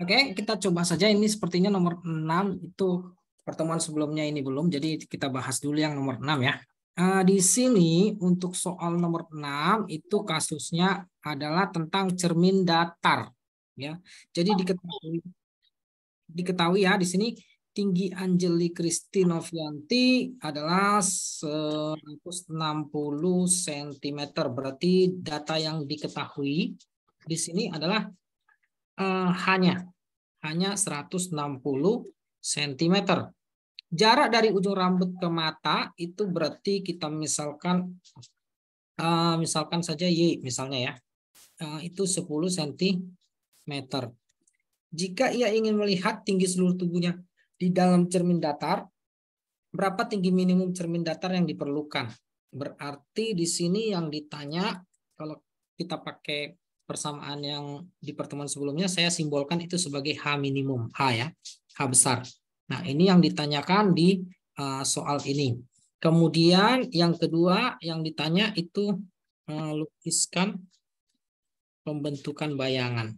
Oke, kita coba saja. Ini sepertinya nomor 6 itu pertemuan sebelumnya ini belum. Jadi kita bahas dulu yang nomor 6 ya. Di sini untuk soal nomor 6 itu kasusnya adalah tentang cermin datar ya. Jadi diketahui ya di sini tinggi Angeli Christine Novianti adalah 160 cm. Berarti data yang diketahui di sini adalah hanya 160 cm. Jarak dari ujung rambut ke mata itu berarti kita misalkan saja Y misalnya ya. Itu 10 cm. Jika ia ingin melihat tinggi seluruh tubuhnya di dalam cermin datar, berapa tinggi minimum cermin datar yang diperlukan? Berarti di sini yang ditanya, kalau kita pakai persamaan yang di pertemuan sebelumnya, saya simbolkan itu sebagai H minimum, H ya, H besar. Nah, ini yang ditanyakan di soal ini. Kemudian yang kedua yang ditanya itu lukiskan pembentukan bayangan.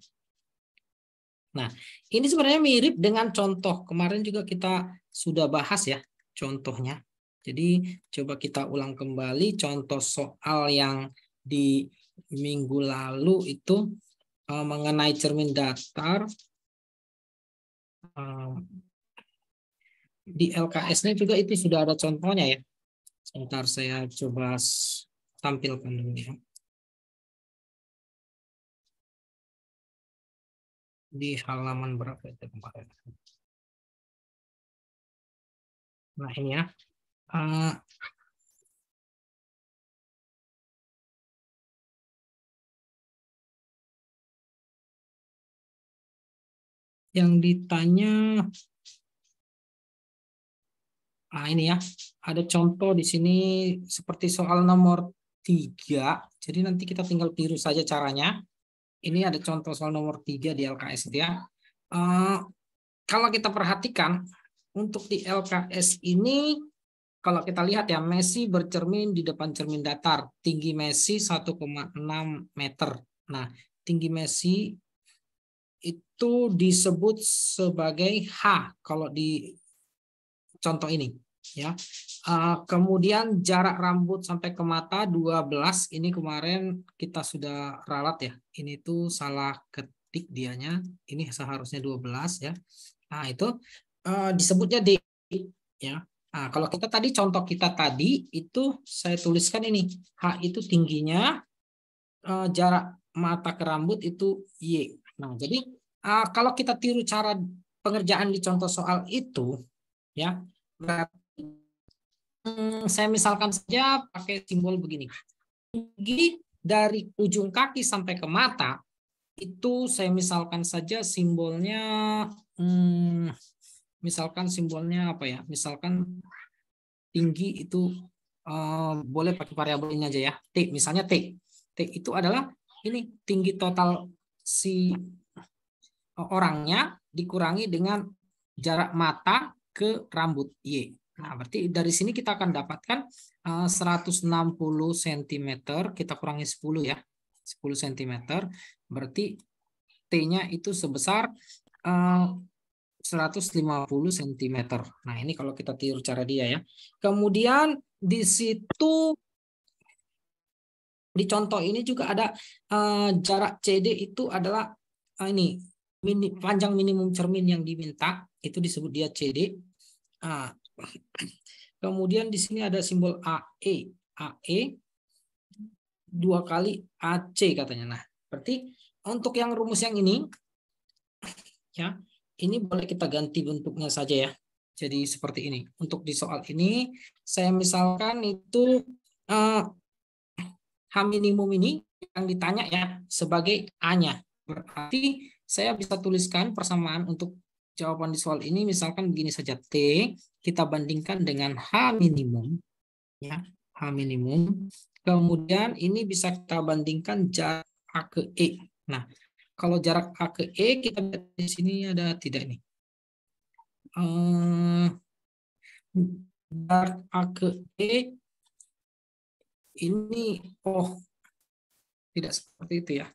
Nah, ini sebenarnya mirip dengan contoh. Kemarin juga kita sudah bahas ya contohnya. Jadi coba kita ulang kembali contoh soal yang di minggu lalu itu mengenai cermin datar. Di LKS-nya juga itu sudah ada contohnya ya. Sebentar saya coba tampilkan dulu ya. Di halaman berapa itu kemarin? Nah ini ya. Yang ditanya, nah ini ya, ada contoh di sini seperti soal nomor 3. Jadi nanti kita tinggal tiru saja caranya. Ini ada contoh soal nomor 3 di LKS itu ya. Kalau kita perhatikan untuk di LKS ini, kalau kita lihat ya, Messi bercermin di depan cermin datar. Tinggi Messi 1,6 meter. Nah, tinggi Messi itu disebut sebagai H kalau di contoh ini ya. Kemudian jarak rambut sampai ke mata 12. Ini kemarin kita sudah ralat ya. Ini tuh salah ketik dianya. Ini seharusnya 12 ya. Nah, itu disebutnya D ya. Nah, kalau kita tadi contoh kita tadi itu saya tuliskan ini. H itu tingginya, jarak mata ke rambut itu Y. Nah, jadi kalau kita tiru cara pengerjaan di contoh soal itu ya, saya misalkan saja pakai simbol begini. Tinggi dari ujung kaki sampai ke mata itu saya misalkan saja simbolnya, misalkan simbolnya apa ya? Misalkan tinggi itu boleh pakai variabel ini aja ya. T, misalnya T. T itu adalah ini tinggi total si orangnya dikurangi dengan jarak mata ke rambut Y. Nah, berarti dari sini kita akan dapatkan 160 cm, kita kurangi 10 ya. 10 cm, berarti T-nya itu sebesar 150 cm. Nah, ini kalau kita tiru cara dia ya. Kemudian di situ di contoh ini juga ada jarak CD itu adalah ini panjang minimum cermin yang diminta, itu disebut dia CD. Kemudian di sini ada simbol AE. AE 2 kali AC katanya. Nah, berarti untuk yang rumus yang ini ya, ini boleh kita ganti bentuknya saja ya. Jadi seperti ini. Untuk di soal ini saya misalkan itu H minimum ini yang ditanya ya sebagai A-nya. Berarti saya bisa tuliskan persamaan untuk jawaban di soal ini misalkan begini saja, T kita bandingkan dengan H minimum ya, H minimum. Kemudian ini bisa kita bandingkan jarak A ke E. Nah, kalau jarak A ke E kita lihat di sini ada tidak ini. Jarak A ke E ini tidak seperti itu ya.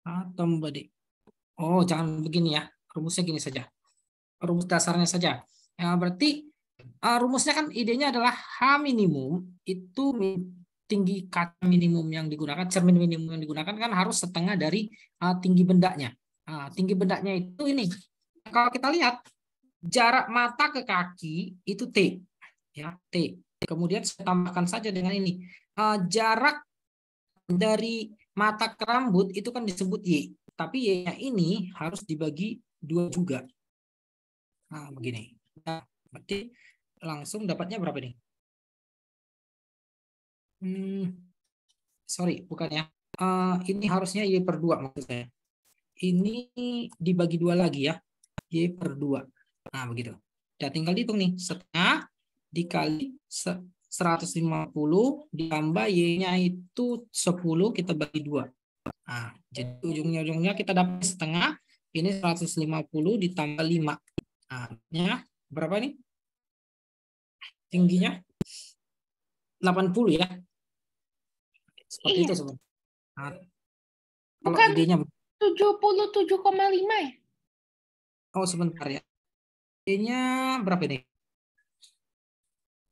A tambah D. Oh, jangan begini ya. Rumusnya gini saja. Rumus dasarnya saja. Ya, berarti rumusnya kan idenya adalah H minimum itu tinggi kata minimum yang digunakan, cermin minimum yang digunakan kan harus setengah dari tinggi bendanya. Tinggi bendanya itu ini. Kalau kita lihat jarak mata ke kaki itu T, ya T. Kemudian saya tambahkan saja dengan ini. Jarak dari mata ke rambut itu kan disebut Y. Tapi Y-nya ini harus dibagi 2 juga. Nah, begini. Nah, berarti langsung dapatnya berapa nih? Sorry, bukan ya. Ini harusnya Y per 2 maksud saya. Ini dibagi 2 lagi ya. Y per 2. Nah, begitu. Ya, tinggal dihitung nih. Setengah dikali 150 ditambah Y-nya itu 10 kita bagi 2. Nah, jadi ujungnya kita dapat setengah. Ini 150 ditambah 5. Nah, berapa nih? Tingginya 80 ya. Seperti Iya. itu sebenarnya. Nah, kalau Bukan idenya 77,5 ya? oh sebentar ya. Idenya berapa nih?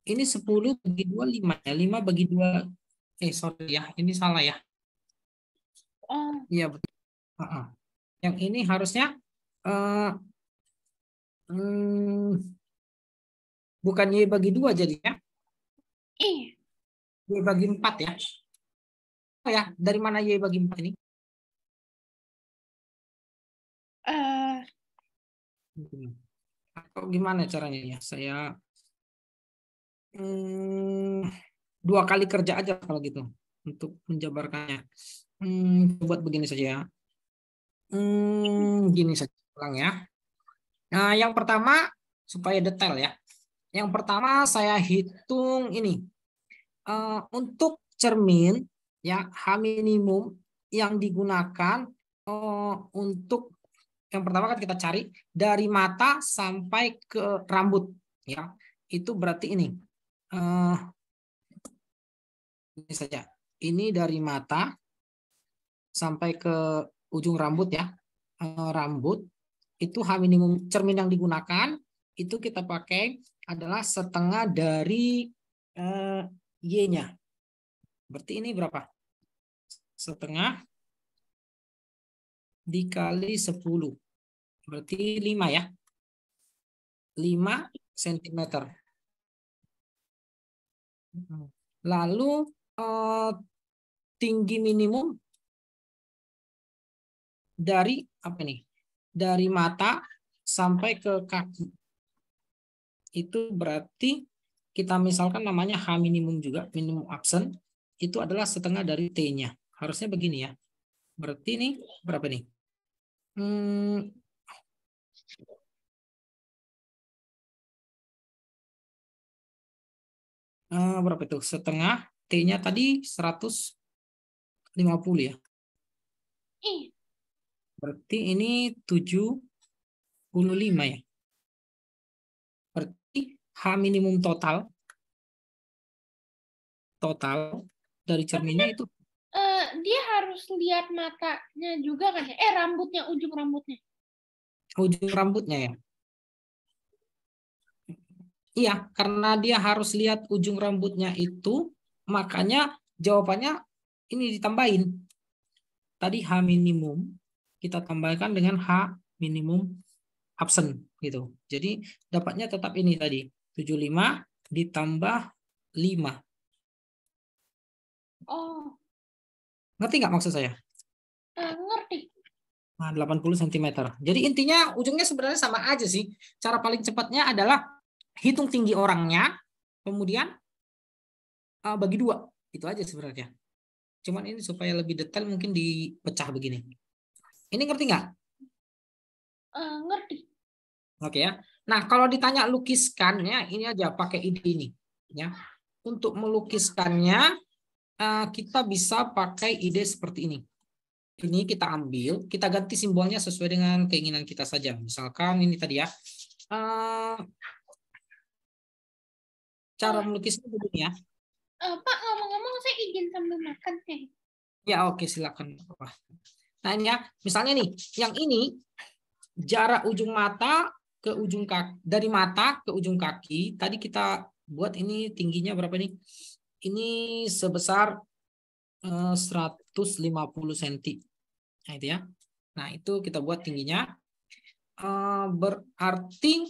Ini 10 bagi 2 5 ya. 5 bagi 2 sorry ya. Ini salah ya. Oh, Iya betul. Yang ini harusnya eh, bukan Y bagi 2 jadinya. iya. Y bagi 4 ya. Oh ya, dari mana Y bagi 4 ini? Eh, Atau gimana caranya ya? Saya 2 kali kerja aja kalau gitu untuk menjabarkannya. Buat begini saja ya. Gini saja ulang ya. Nah, yang pertama supaya detail ya. Yang pertama saya hitung ini untuk cermin ya H minimum yang digunakan untuk yang pertama kan kita cari dari mata sampai ke rambut ya. Itu berarti eh, ini saja. Ini dari mata sampai ke ujung rambut ya. Rambut itu H minimum cermin yang digunakan itu kita pakai adalah setengah dari Y-nya. Berarti ini berapa? Setengah dikali 10. Berarti 5 ya. 5 cm. Lalu tinggi minimum dari apa nih? Dari mata sampai ke kaki. Itu berarti kita misalkan namanya H minimum juga, minimum absen, itu adalah setengah dari T-nya. Harusnya begini ya. Berarti ini berapa nih? Berapa itu? Setengah T-nya tadi 150 ya. iya. Berarti ini 75 ya. Berarti H minimum total dari Tapi cerminnya kan itu dia harus lihat matanya juga kan ya? Rambutnya, ujung rambutnya. ujung rambutnya ya. Iya, karena dia harus lihat ujung rambutnya itu, makanya jawabannya ini ditambahin. Tadi H minimum kita tambahkan dengan H minimum absen gitu. Jadi dapatnya tetap ini tadi 75 ditambah 5. Oh, Ngerti nggak maksud saya? ngerti. Nah, 80 cm. Jadi intinya ujungnya sebenarnya sama aja sih. Cara paling cepatnya adalah hitung tinggi orangnya, kemudian bagi 2. Itu aja sebenarnya. Cuman ini supaya lebih detail mungkin dipecah begini. Ini ngerti nggak? Ngerti. Oke ya. Nah, kalau ditanya lukiskannya, ini aja pakai ide ini. Ya. Untuk melukiskannya, kita bisa pakai ide seperti ini. Ini kita ambil, kita ganti simbolnya sesuai dengan keinginan kita saja. Misalkan ini tadi ya. Cara melukisnya begini ya. Pak, ngomong-ngomong saya izin sambil makan teh. Ya oke silakan. Nah ini ya, misalnya nih, yang ini jarak ujung mata ke ujung kaki, dari mata ke ujung kaki. Tadi kita buat ini tingginya berapa nih? Ini sebesar 150 cm. Nah itu ya. Nah itu kita buat tingginya. Berarti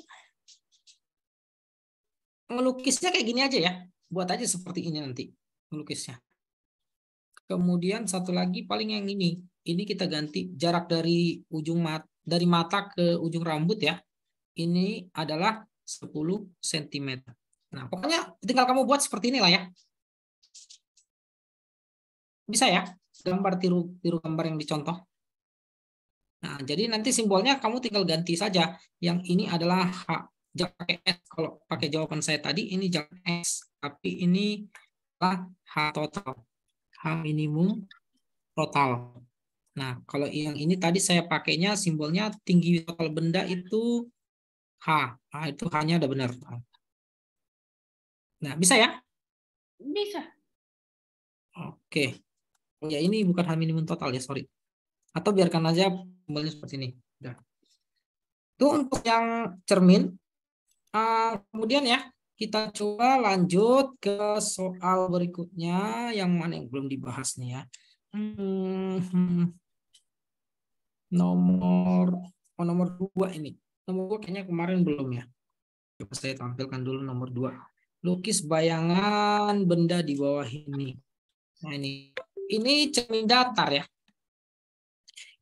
ngelukisnya kayak gini aja ya. Buat aja seperti ini nanti ngelukisnya. Kemudian satu lagi paling yang ini. Ini kita ganti jarak dari ujung dari mata ke ujung rambut ya. Ini adalah 10 cm. Nah, pokoknya tinggal kamu buat seperti inilah ya. Bisa ya? Gambar tiru gambar yang dicontoh. Nah, jadi nanti simbolnya kamu tinggal ganti saja. Yang ini adalah H. Jangan pakai S. Kalau pakai jawaban saya tadi, ini jangan S. Tapi ini adalah H total. H minimum total. Nah, kalau yang ini tadi saya pakainya simbolnya tinggi total benda itu H. Nah, itu H-nya udah benar. Nah, bisa ya? Bisa. Oke. Oh ya, ini bukan H minimum total ya, sorry. Atau biarkan aja simbolnya seperti ini. Udah. Itu untuk yang cermin. Kemudian ya, kita coba lanjut ke soal berikutnya. Yang mana yang belum dibahas nih ya. Nomor 2 ini. Nomor 2 kayaknya kemarin belum ya. Coba saya tampilkan dulu nomor 2. Lukis bayangan benda di bawah ini. Nah ini cermin datar ya.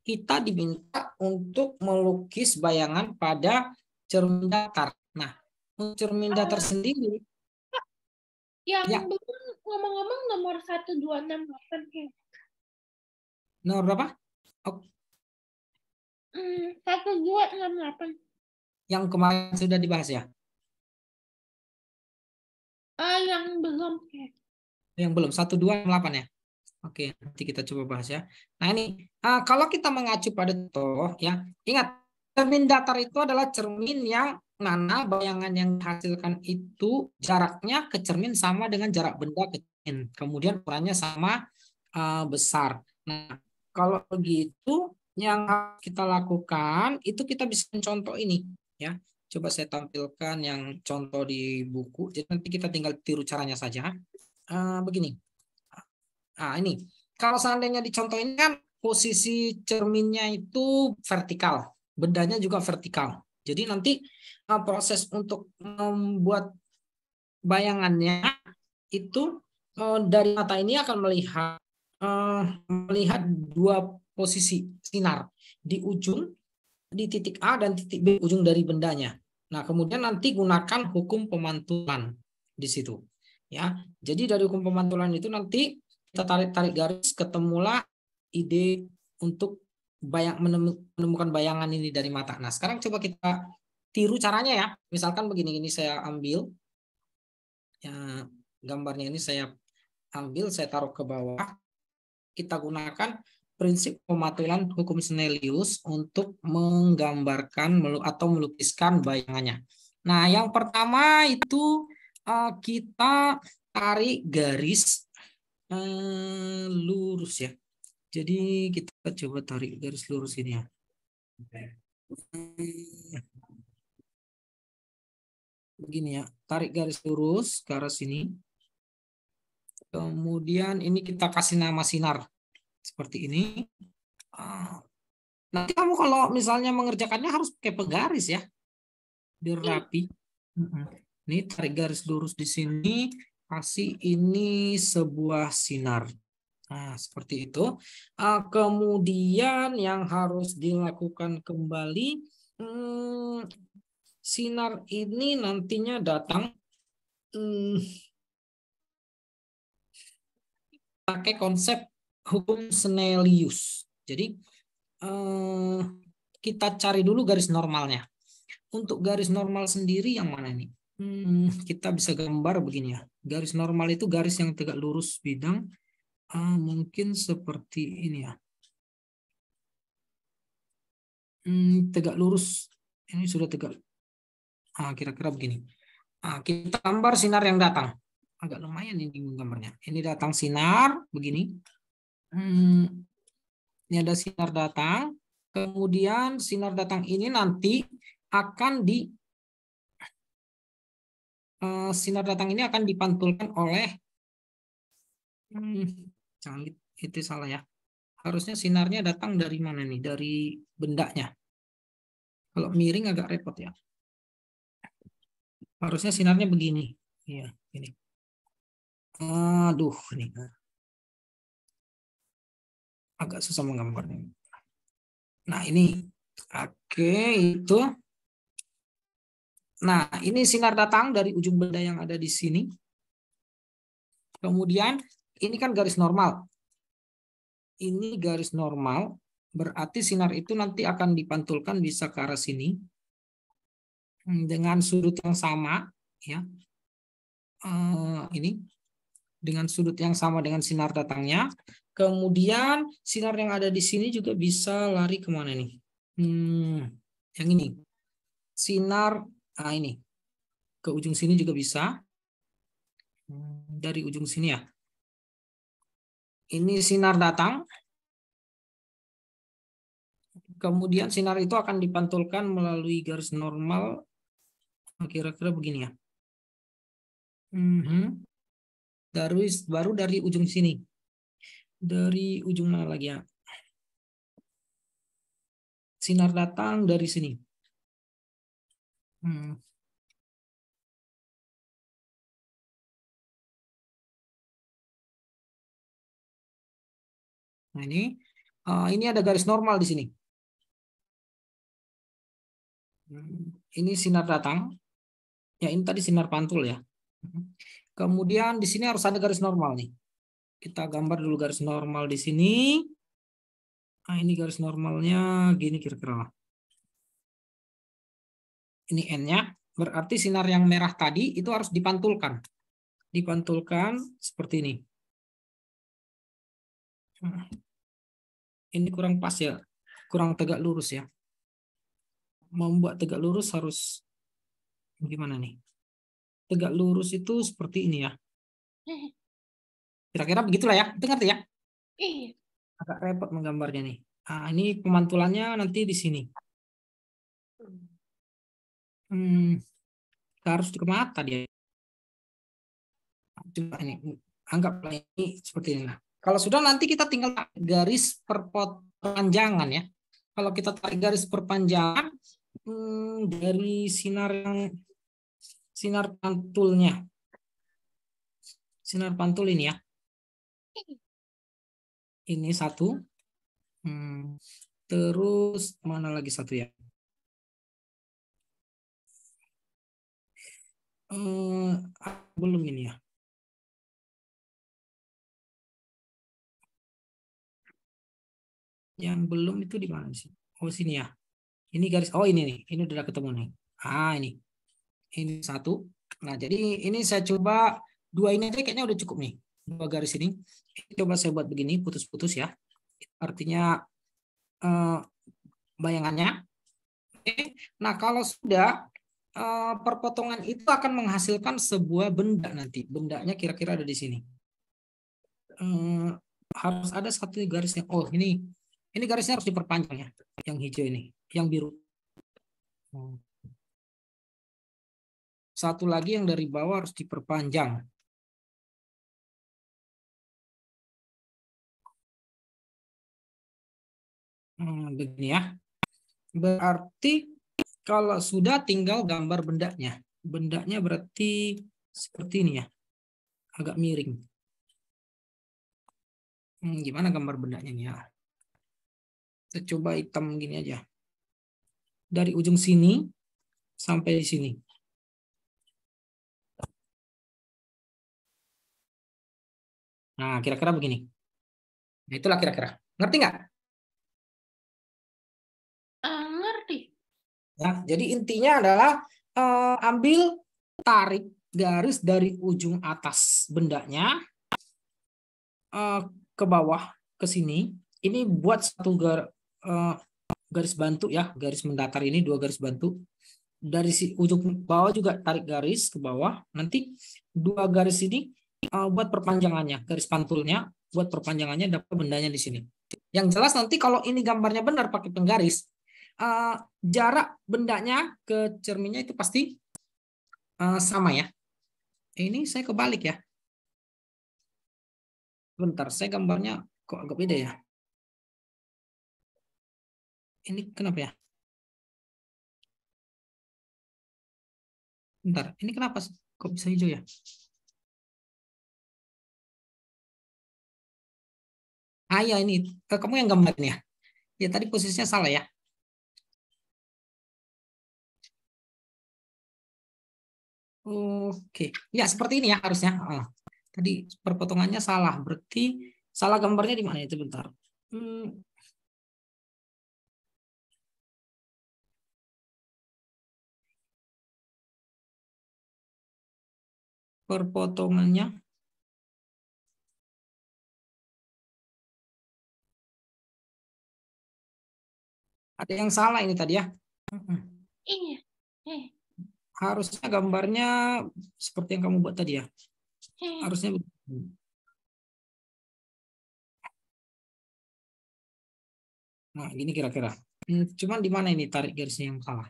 Kita diminta untuk melukis bayangan pada cermin datar. Nah, cermin datar sendiri. Yang Ya. belum ngomong-ngomong nomor 1268 ya. Nomor berapa? Oh. 1268. Yang kemarin sudah dibahas ya? Yang belum ya. Yang belum, 1268 ya? Oke, nanti kita coba bahas ya. Nah ini, kalau kita mengacu pada contoh ya, ingat cermin datar itu adalah cermin yang mana bayangan yang dihasilkan itu jaraknya ke cermin sama dengan jarak benda ke cermin. Kemudian ukurannya sama besar. Nah, kalau begitu yang harus kita lakukan itu kita bisa mencontoh ini ya. Coba saya tampilkan yang contoh di buku. Jadi nanti kita tinggal tiru caranya saja. Begini. Nah, ini kalau seandainya dicontoh ini kan posisi cerminnya itu vertikal, bendanya juga vertikal. Jadi nanti proses untuk membuat bayangannya itu dari mata ini akan melihat dua posisi sinar di ujung, di titik A dan titik B ujung dari bendanya. Nah, kemudian nanti gunakan hukum pemantulan di situ. Ya, jadi dari hukum pemantulan itu nanti kita tarik garis, ketemulah ide untuk menemukan bayangan ini dari mata. Nah, sekarang coba kita tiru caranya ya. Misalkan begini, ini saya ambil ya, gambarnya ini saya ambil, saya taruh ke bawah. Kita gunakan prinsip pemantulan hukum Snellius untuk menggambarkan atau melukiskan bayangannya. Nah, yang pertama itu kita tarik garis lurus ya. Jadi kita coba tarik garis lurus ini ya. Begini ya, tarik garis lurus ke arah sini. Kemudian ini kita kasih nama sinar seperti ini. Nanti kamu kalau misalnya mengerjakannya harus pakai penggaris ya, biar rapi. Ini tarik garis lurus di sini, kasih ini sebuah sinar. Nah, seperti itu. Kemudian yang harus dilakukan kembali, sinar ini nantinya datang pakai konsep hukum Snellius. Jadi kita cari dulu garis normalnya. Untuk garis normal sendiri yang mana nih? Kita bisa gambar begini ya. Garis normal itu garis yang tegak lurus bidang. Mungkin seperti ini ya. Tegak lurus. Ini sudah tegak. Kira-kira begini. Kita gambar sinar yang datang. Agak lumayan ini gambarnya. Ini datang sinar begini. Ini ada sinar datang. Kemudian sinar datang ini nanti akan sinar datang ini akan dipantulkan oleh jangan itu salah ya. Harusnya sinarnya datang dari mana nih? Dari bendanya. Kalau miring agak repot ya. Harusnya sinarnya begini. Iya, ini. Aduh, ini agak susah menggambarnya. Nah, ini oke itu. Nah, ini sinar datang dari ujung benda yang ada di sini. Kemudian ini kan garis normal. Ini garis normal, berarti sinar itu nanti akan dipantulkan bisa ke arah sini dengan sudut yang sama, ya. Ini dengan sudut yang sama dengan sinar datangnya. Kemudian sinar yang ada di sini juga bisa lari kemana nih? Yang ini, sinar ini ke ujung sini juga bisa. Dari ujung sini ya. Ini sinar datang. Kemudian sinar itu akan dipantulkan melalui garis normal. Kira-kira begini ya. Baru dari ujung sini. Dari ujung mana lagi ya? Sinar datang dari sini. Nah ini ada garis normal di sini. Ini sinar datang. Ya ini tadi sinar pantul ya. Kemudian di sini harus ada garis normal nih. Kita gambar dulu garis normal di sini. Nah ini garis normalnya gini kira-kira. Ini N-nya. Berarti sinar yang merah tadi itu harus dipantulkan. Dipantulkan seperti ini. Ini kurang pas ya. Kurang tegak lurus ya. Membuat tegak lurus harus gimana nih? Tegak lurus itu seperti ini ya. Kira-kira begitulah ya. Itu ngerti ya? Iya. Agak repot menggambarnya nih. Nah, ini pemantulannya nanti di sini. Harus ke mata dia. Coba ini. Anggaplah ini seperti ini. Nah, kalau sudah nanti kita tinggal garis perpanjangan ya. Kalau kita tarik garis perpanjangan dari sinar pantulnya. Sinar pantul ini ya. Ini satu. Terus mana lagi satu ya? Belum ini ya. Yang belum itu di mana sih? Oh sini ya. Ini garis. Oh ini nih. Ini udah ketemu nih. Ini. Ini satu. Nah jadi ini saya coba dua ini aja kayaknya udah cukup nih. Dua garis ini. Coba saya buat begini putus-putus ya. Artinya bayangannya. Oke. Nah kalau sudah perpotongan itu akan menghasilkan sebuah benda nanti. Bendanya kira-kira ada di sini. Harus ada satu garisnya. Oh ini garisnya harus diperpanjang ya. Yang hijau ini, yang biru. Satu lagi yang dari bawah harus diperpanjang. Begini ya. Berarti kalau sudah tinggal gambar bendanya. Bendanya berarti seperti ini ya. Agak miring. Gimana gambar bendanya nih ya? Kita coba hitam gini aja. Dari ujung sini sampai di sini. Nah, kira-kira begini. Nah, itulah kira-kira. Ngerti nggak? Ngerti. Ya, jadi intinya adalah ambil tarik garis dari ujung atas bendanya ke bawah ke sini. Ini buat satu garis bantu ya, garis mendatar ini dua garis bantu. Dari ujung bawah juga tarik garis ke bawah. Nanti dua garis ini buat perpanjangannya, garis pantulnya buat perpanjangannya dapat bendanya di sini. Yang jelas nanti kalau ini gambarnya benar pakai penggaris, jarak bendanya ke cerminnya itu pasti sama ya. Ini saya kebalik ya. Bentar, saya gambarnya kok agak beda ya. Ini kenapa ya? Bentar, ini kenapa kok bisa hijau ya? Ya ini kamu yang gambarin ya. Ya tadi posisinya salah ya. Oke, ya seperti ini ya harusnya. Tadi perpotongannya salah, berarti salah gambarnya di mana itu bentar. Perpotongannya ada yang salah ini tadi ya. Ini. Harusnya gambarnya seperti yang kamu buat tadi ya. Harusnya nah gini kira-kira. Cuman di mana ini tarik garisnya yang salah?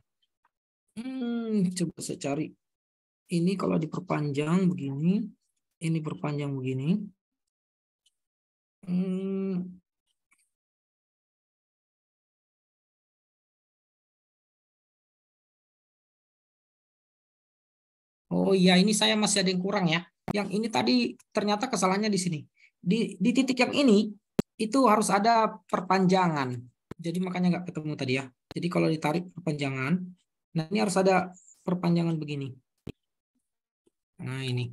Coba saya cari. Ini kalau diperpanjang begini, ini perpanjang begini. Oh iya, ini saya masih ada yang kurang ya. Yang ini tadi ternyata kesalahannya di sini. Di titik yang ini itu harus ada perpanjangan. Jadi makanya nggak ketemu tadi ya. Jadi kalau ditarik perpanjangan, nah ini harus ada perpanjangan begini. Nah ini.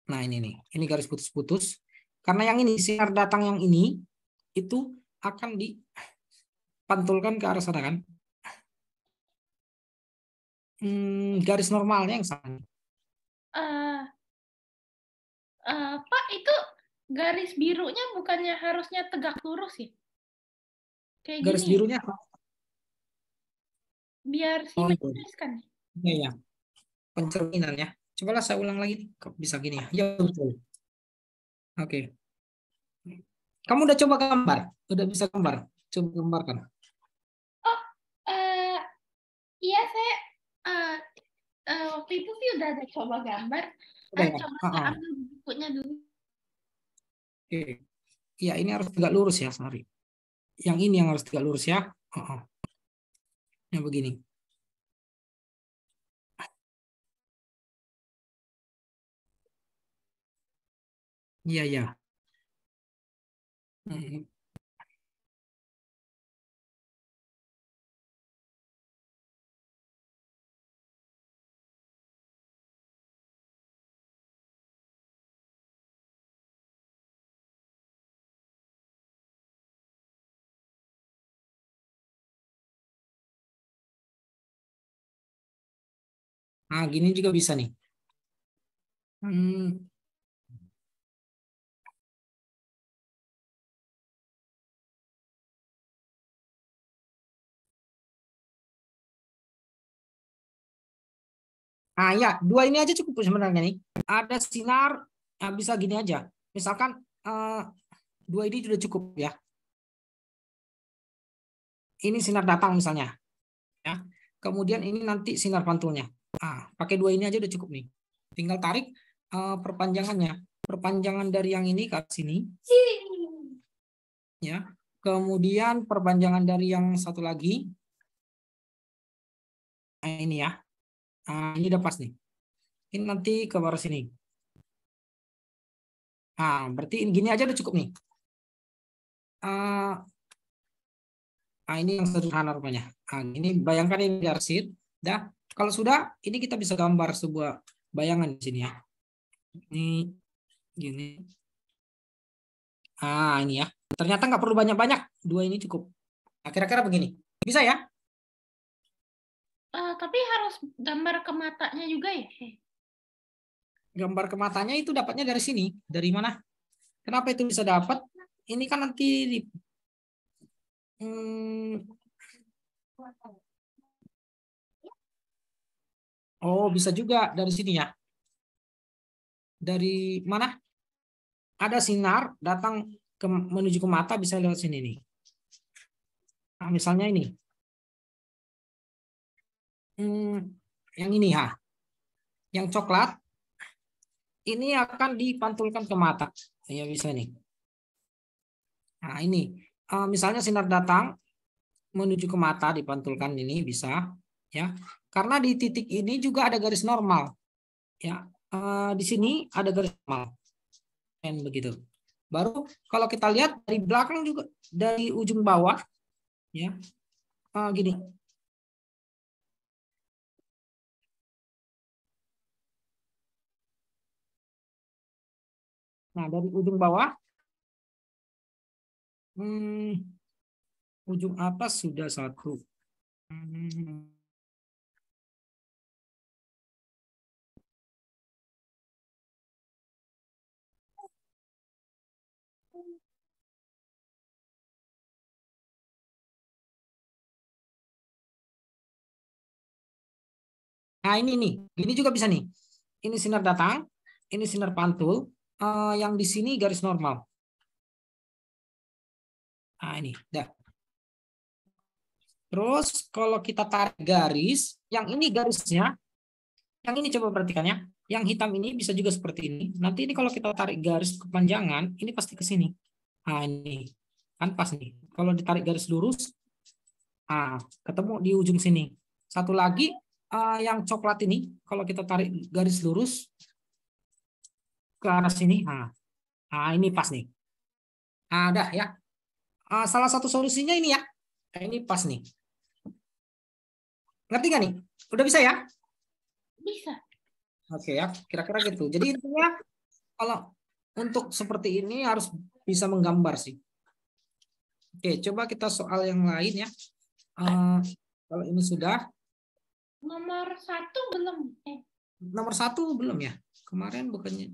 Nah ini nih. Ini garis putus-putus. Karena yang ini sinar datang yang ini itu akan dipantulkan ke arah sana kan. Garis normalnya yang sana. Pak, itu garis birunya bukannya harusnya tegak lurus ya? Kayak Garis gini. birunya. Biar Oh simetris kan? iya ya. Pencerminan ya. Cobalah saya ulang lagi. Kok bisa gini ya? Ya betul. Oke. Kamu udah coba gambar? Udah bisa gambar? Coba gambarkan. Oh, iya saya waktu itu sih udah ada coba gambar. Udah ya? Coba saya ambil bukunya dulu. Oke. Ya ini harus tegak lurus ya, sorry. Yang ini yang harus tegak lurus ya. Yang begini. Iya ya. Nah gini juga bisa nih. Ya, dua ini aja cukup sebenarnya nih. Ada sinar, bisa gini aja. Misalkan dua ini sudah cukup ya. Ini sinar datang misalnya, ya. Kemudian ini nanti sinar pantulnya. Pakai dua ini aja udah cukup nih. Tinggal tarik perpanjangannya. Perpanjangan dari yang ini ke sini, ya. Kemudian perpanjangan dari yang satu lagi, ini ya. Ini udah pas nih. Ini nanti ke baris sini. Berarti gini aja udah cukup nih. Ini yang sederhana rupanya. Ini bayangkan ini arsip. Dah, kalau sudah, ini kita bisa gambar sebuah bayangan di sini ya. Ini gini. Ini ya. Ternyata nggak perlu banyak-banyak. Dua ini cukup. Kira-kira begini. Bisa ya? Tapi harus gambar ke matanya juga ya? Gambar ke matanya itu dapatnya dari sini. Dari mana? Kenapa itu bisa dapat? Ini kan nanti di bisa juga dari sini ya. Dari mana? Ada sinar datang menuju ke mata bisa lewat sini nih. Nah, misalnya ini. Yang ini ya. Yang coklat ini akan dipantulkan ke mata. Ya bisa nih. Nah, ini misalnya sinar datang menuju ke mata dipantulkan ini bisa ya. Karena di titik ini juga ada garis normal. Ya. Di sini ada garis normal. Dan begitu. Baru kalau kita lihat dari belakang juga dari ujung bawah ya. Gini. Nah, dari ujung bawah ujung atas sudah satu. Nah, ini nih. Ini juga bisa nih. Ini sinar datang, ini sinar pantul, yang di sini garis normal. Nah, ini. Dah. Terus kalau kita tarik garis, yang ini garisnya, yang ini coba perhatikan ya. Yang hitam ini bisa juga seperti ini. Nanti ini kalau kita tarik garis kepanjangan, ini pasti ke sini. Nah, ini. Kan pas nih. Kalau ditarik garis lurus, ketemu di ujung sini. Satu lagi, yang coklat ini, kalau kita tarik garis lurus ke arah sini, ini pas nih. Dah ya. Salah satu solusinya ini ya. Ini pas nih. Ngerti nggak nih? Udah bisa ya? Bisa. Oke ya, kira-kira gitu. Jadi intinya kalau untuk seperti ini harus bisa menggambar sih. Oke, coba kita soal yang lain ya. Kalau ini sudah. Nomor 1 belum. Nomor 1 belum ya? Kemarin bukannya.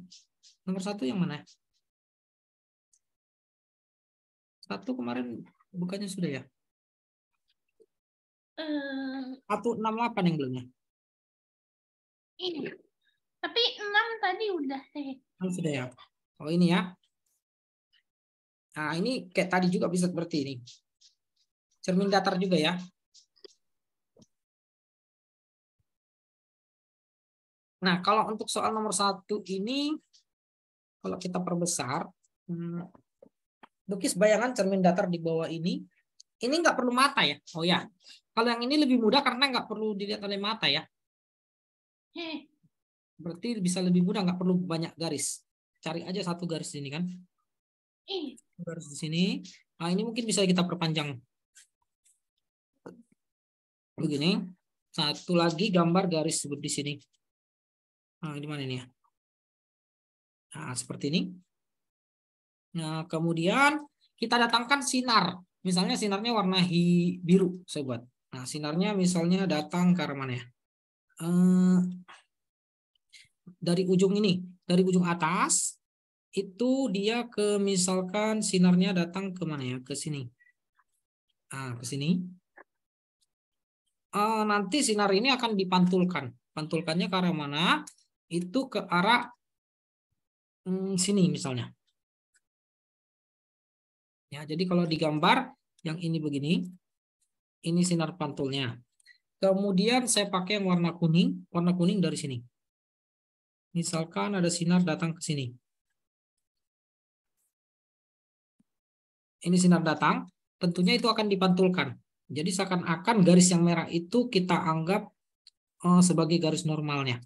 Nomor 1 yang mana? 1 kemarin bukannya sudah ya? 168 yang belumnya. Ini. Tapi 6 tadi udah deh. Sudah ya. Oh ini ya. Nah ini kayak tadi juga bisa seperti ini. Cermin datar juga ya. Nah kalau untuk soal nomor 1 ini, kalau kita perbesar, lukis bayangan cermin datar di bawah ini nggak perlu mata ya. Oh ya, kalau yang ini lebih mudah karena nggak perlu dilihat oleh mata ya. Berarti bisa lebih mudah, nggak perlu banyak garis. Cari aja satu garis di sini kan. Garis di sini. Nah ini mungkin bisa kita perpanjang. Begini. Satu lagi gambar garis di sini. Nah di mana ini ya? Nah seperti ini. Nah kemudian kita datangkan sinar. Misalnya sinarnya warna biru saya buat. Nah sinarnya misalnya datang ke arah mana ya? Dari ujung ini, dari ujung atas itu dia ke misalkan sinarnya datang ke mana ya? Ke sini. Ke sini. Nanti sinar ini akan dipantulkan. Pantulkannya ke arah mana? Itu ke arah sini misalnya. Ya, jadi kalau digambar yang ini begini, ini sinar pantulnya. Kemudian saya pakai yang warna kuning dari sini. Misalkan ada sinar datang ke sini. Ini sinar datang, tentunya itu akan dipantulkan. Jadi seakan-akan garis yang merah itu kita anggap sebagai garis normalnya.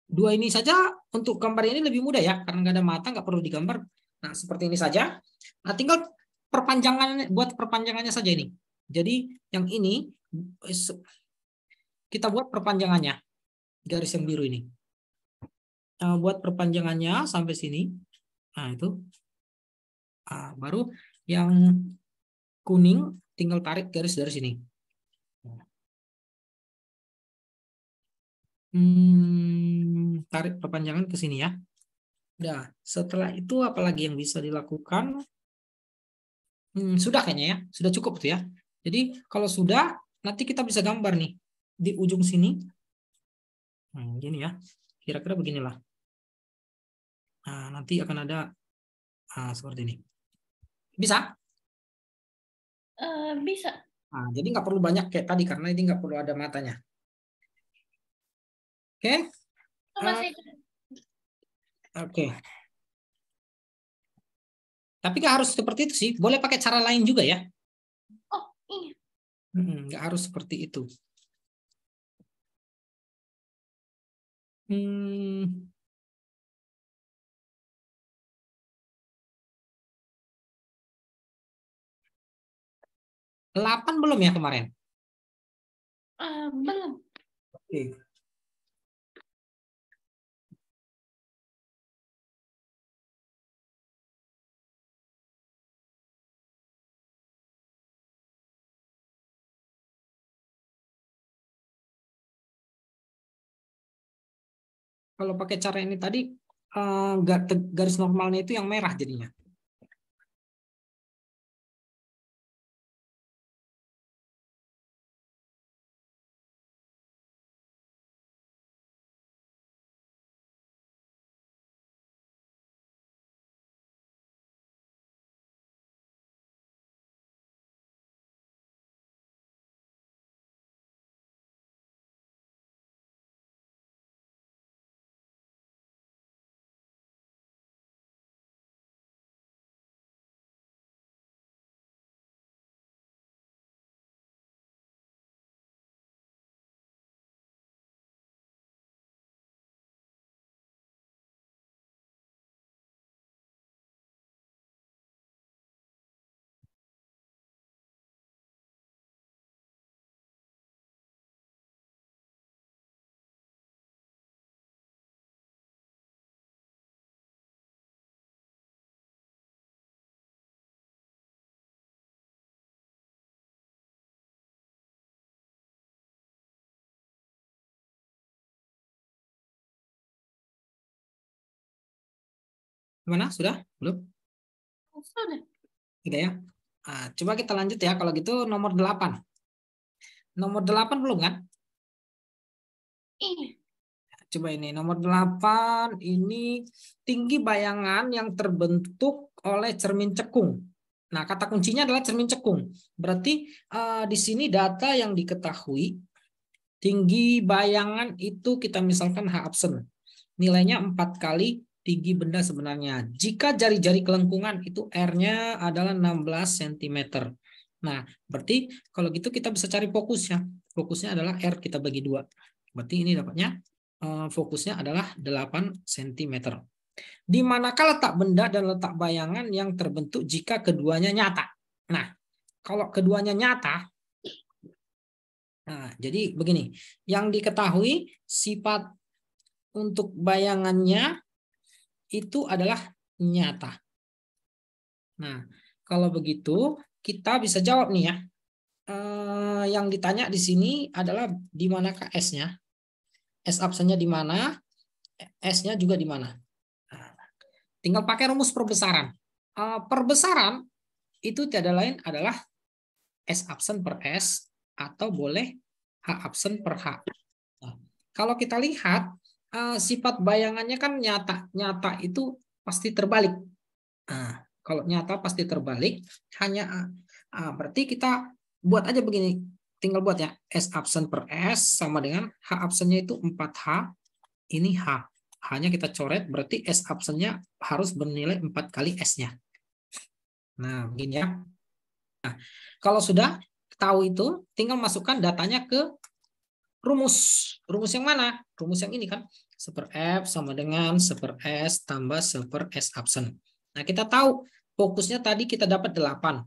Dua ini saja untuk gambar ini lebih mudah ya, karena nggak ada mata, nggak perlu digambar. Nah, seperti ini saja. Nah, tinggal buat perpanjangannya saja ini. Jadi yang ini kita buat perpanjangannya, garis yang biru ini. Buat perpanjangannya sampai sini. Nah, itu. Baru yang kuning tinggal tarik garis dari sini. Tarik perpanjangan ke sini ya. Nah, setelah itu apalagi yang bisa dilakukan? Sudah kayaknya ya, sudah cukup tuh ya. Jadi kalau sudah, nanti kita bisa gambar nih di ujung sini. Gini ya, kira-kira beginilah. Nah, nanti akan ada Seperti ini. Bisa? Bisa. Jadi nggak perlu banyak kayak tadi karena ini nggak perlu ada matanya. Oke? Oke. Tapi nggak harus seperti itu sih. Boleh pakai cara lain juga ya. Oh, ini. Nggak harus seperti itu. 8 belum ya kemarin? Belum. Oke. Kalau pakai cara ini tadi, garis normalnya itu yang merah jadinya. Gimana? Sudah? Belum? Sudah. Tidak ya? Coba kita lanjut ya. Kalau gitu nomor 8. Nomor 8 belum kan? Ini. Coba ini. Nomor 8 ini tinggi bayangan yang terbentuk oleh cermin cekung. Nah, kata kuncinya adalah cermin cekung. Berarti di sini data yang diketahui, tinggi bayangan itu kita misalkan H absen. Nilainya 4 kali tinggi benda sebenarnya. Jika jari-jari kelengkungan itu R-nya adalah 16 cm. Nah, berarti kalau gitu kita bisa cari fokusnya. Fokusnya adalah R kita bagi 2. Berarti ini dapatnya fokusnya adalah 8 cm. Di manakah letak benda dan letak bayangan yang terbentuk jika keduanya nyata? Nah, kalau keduanya nyata, jadi begini. Yang diketahui sifat untuk bayangannya itu adalah nyata. Nah, kalau begitu kita bisa jawab nih ya. Yang ditanya di sini adalah di manakah S-nya? S absennya di mana? S-nya juga di mana? Nah, tinggal pakai rumus perbesaran. Perbesaran itu tiada lain adalah S absen per S atau boleh H absen per H. Nah, kalau kita lihat sifat bayangannya kan nyata. Nyata itu pasti terbalik. Nah, kalau nyata pasti terbalik, hanya berarti kita buat aja begini. Tinggal buat ya, S absen per S sama dengan H absennya itu 4H, ini H. Hanya kita coret, berarti S absennya harus bernilai 4 kali S-nya. Nah, begini ya. Nah, kalau sudah tahu itu, tinggal masukkan datanya ke rumus. Rumus yang mana? Rumus yang ini kan. 1/F sama dengan 1/S tambah 1/S absen. Nah, kita tahu fokusnya tadi kita dapat 8.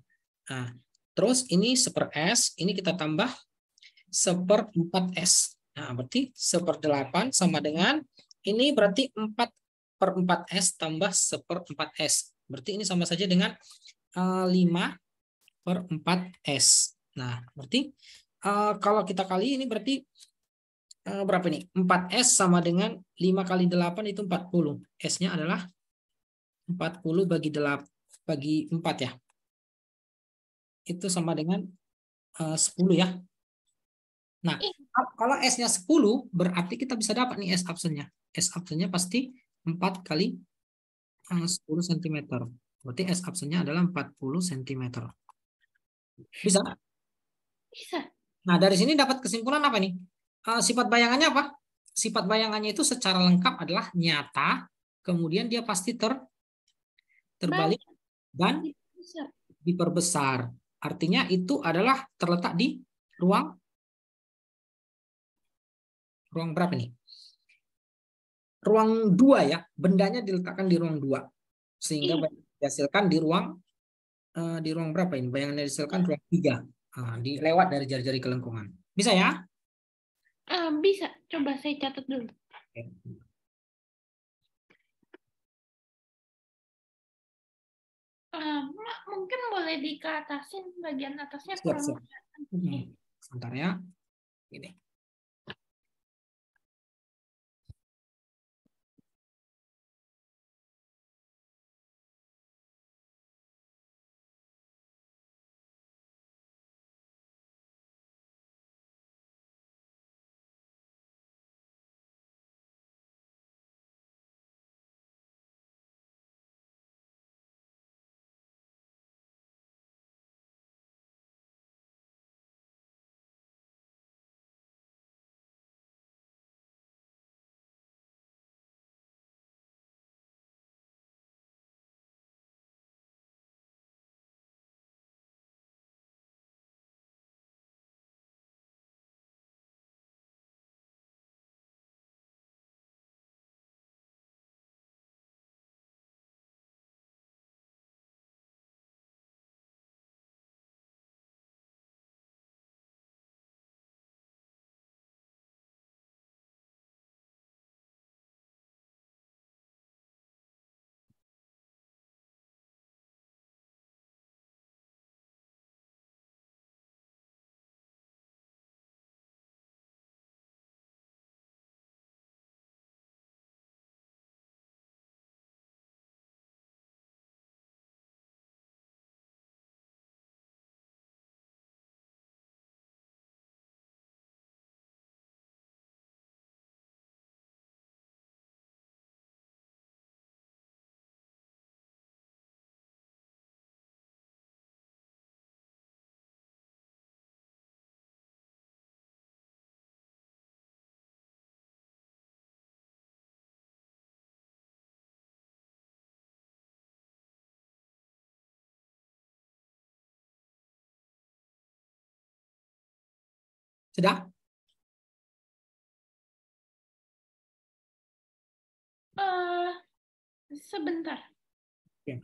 Nah, terus ini 1/S, ini kita tambah 1/4S. Nah, berarti 1/8 sama dengan, ini berarti 4/4S tambah 1/4S. Berarti ini sama saja dengan 5/4S. Nah, berarti kalau kita kali ini berarti berapa nih? 4S sama dengan 5 kali 8 itu 40. S-nya adalah 40 bagi 8 bagi 4 ya. Itu sama dengan 10 ya. Nah, kalau S-nya 10 berarti kita bisa dapat nih S absennya. S absennya pasti 4 kali 10 cm. Berarti S absennya adalah 40 cm. Bisa? Bisa. Nah, dari sini dapat kesimpulan apa nih? Sifat bayangannya apa? Sifat bayangannya itu secara lengkap adalah nyata, kemudian dia pasti terbalik dan Bisa. diperbesar. Artinya itu adalah terletak di ruang berapa nih? Ruang 2 ya. Bendanya diletakkan di ruang 2. Sehingga Iya. dihasilkan di ruang berapa ini? Bayangannya dihasilkan ruang 3. Dilewat dari jari-jari kelengkungan. Bisa ya? Bisa. Coba saya catat dulu. Oke. Mungkin boleh dikeatasin bagian atasnya Siap, kurang siap. kelihatan. Sebentar ya. Ini. Sudah? Sebentar. Oke.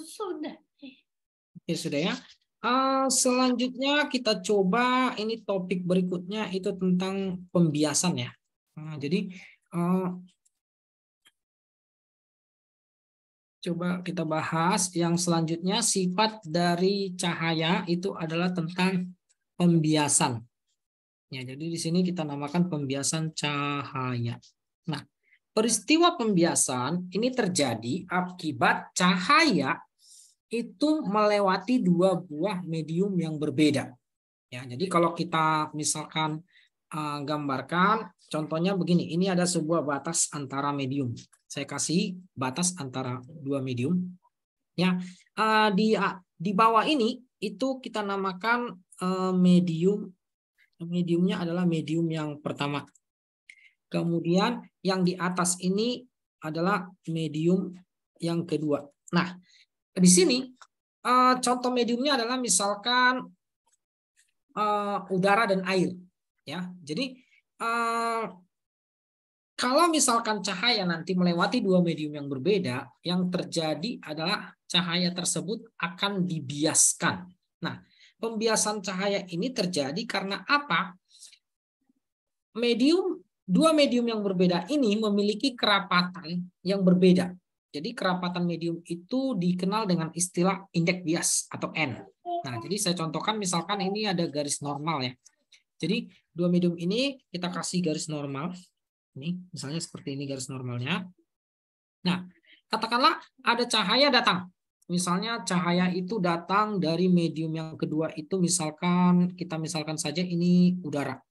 Sudah. Ya sudah ya. Selanjutnya kita coba ini topik berikutnya itu tentang pembiasan ya. Jadi coba kita bahas yang selanjutnya, sifat dari cahaya itu adalah tentang pembiasan. Ya, jadi di sini kita namakan pembiasan cahaya. Nah, peristiwa pembiasan ini terjadi akibat cahaya itu melewati dua buah medium yang berbeda. Ya, jadi kalau kita misalkan gambarkan, contohnya begini, ini ada sebuah batas antara medium. Saya kasih batas antara dua medium. Ya, di bawah ini itu kita namakan medium. Mediumnya adalah medium yang pertama. Kemudian yang di atas ini adalah medium yang kedua. Nah, di sini contoh mediumnya adalah misalkan udara dan air. Ya, jadi kalau misalkan cahaya nanti melewati dua medium yang berbeda, yang terjadi adalah cahaya tersebut akan dibiaskan. Nah, pembiasan cahaya ini terjadi karena apa? Dua medium yang berbeda ini memiliki kerapatan yang berbeda. Jadi kerapatan medium itu dikenal dengan istilah indeks bias atau N. Nah, jadi saya contohkan misalkan ini ada garis normal ya. Jadi dua medium ini kita kasih garis normal. Ini misalnya seperti ini garis normalnya. Nah, Katakanlah ada cahaya datang. Misalnya cahaya itu datang dari medium yang kedua itu misalkan kita misalkan saja ini udara.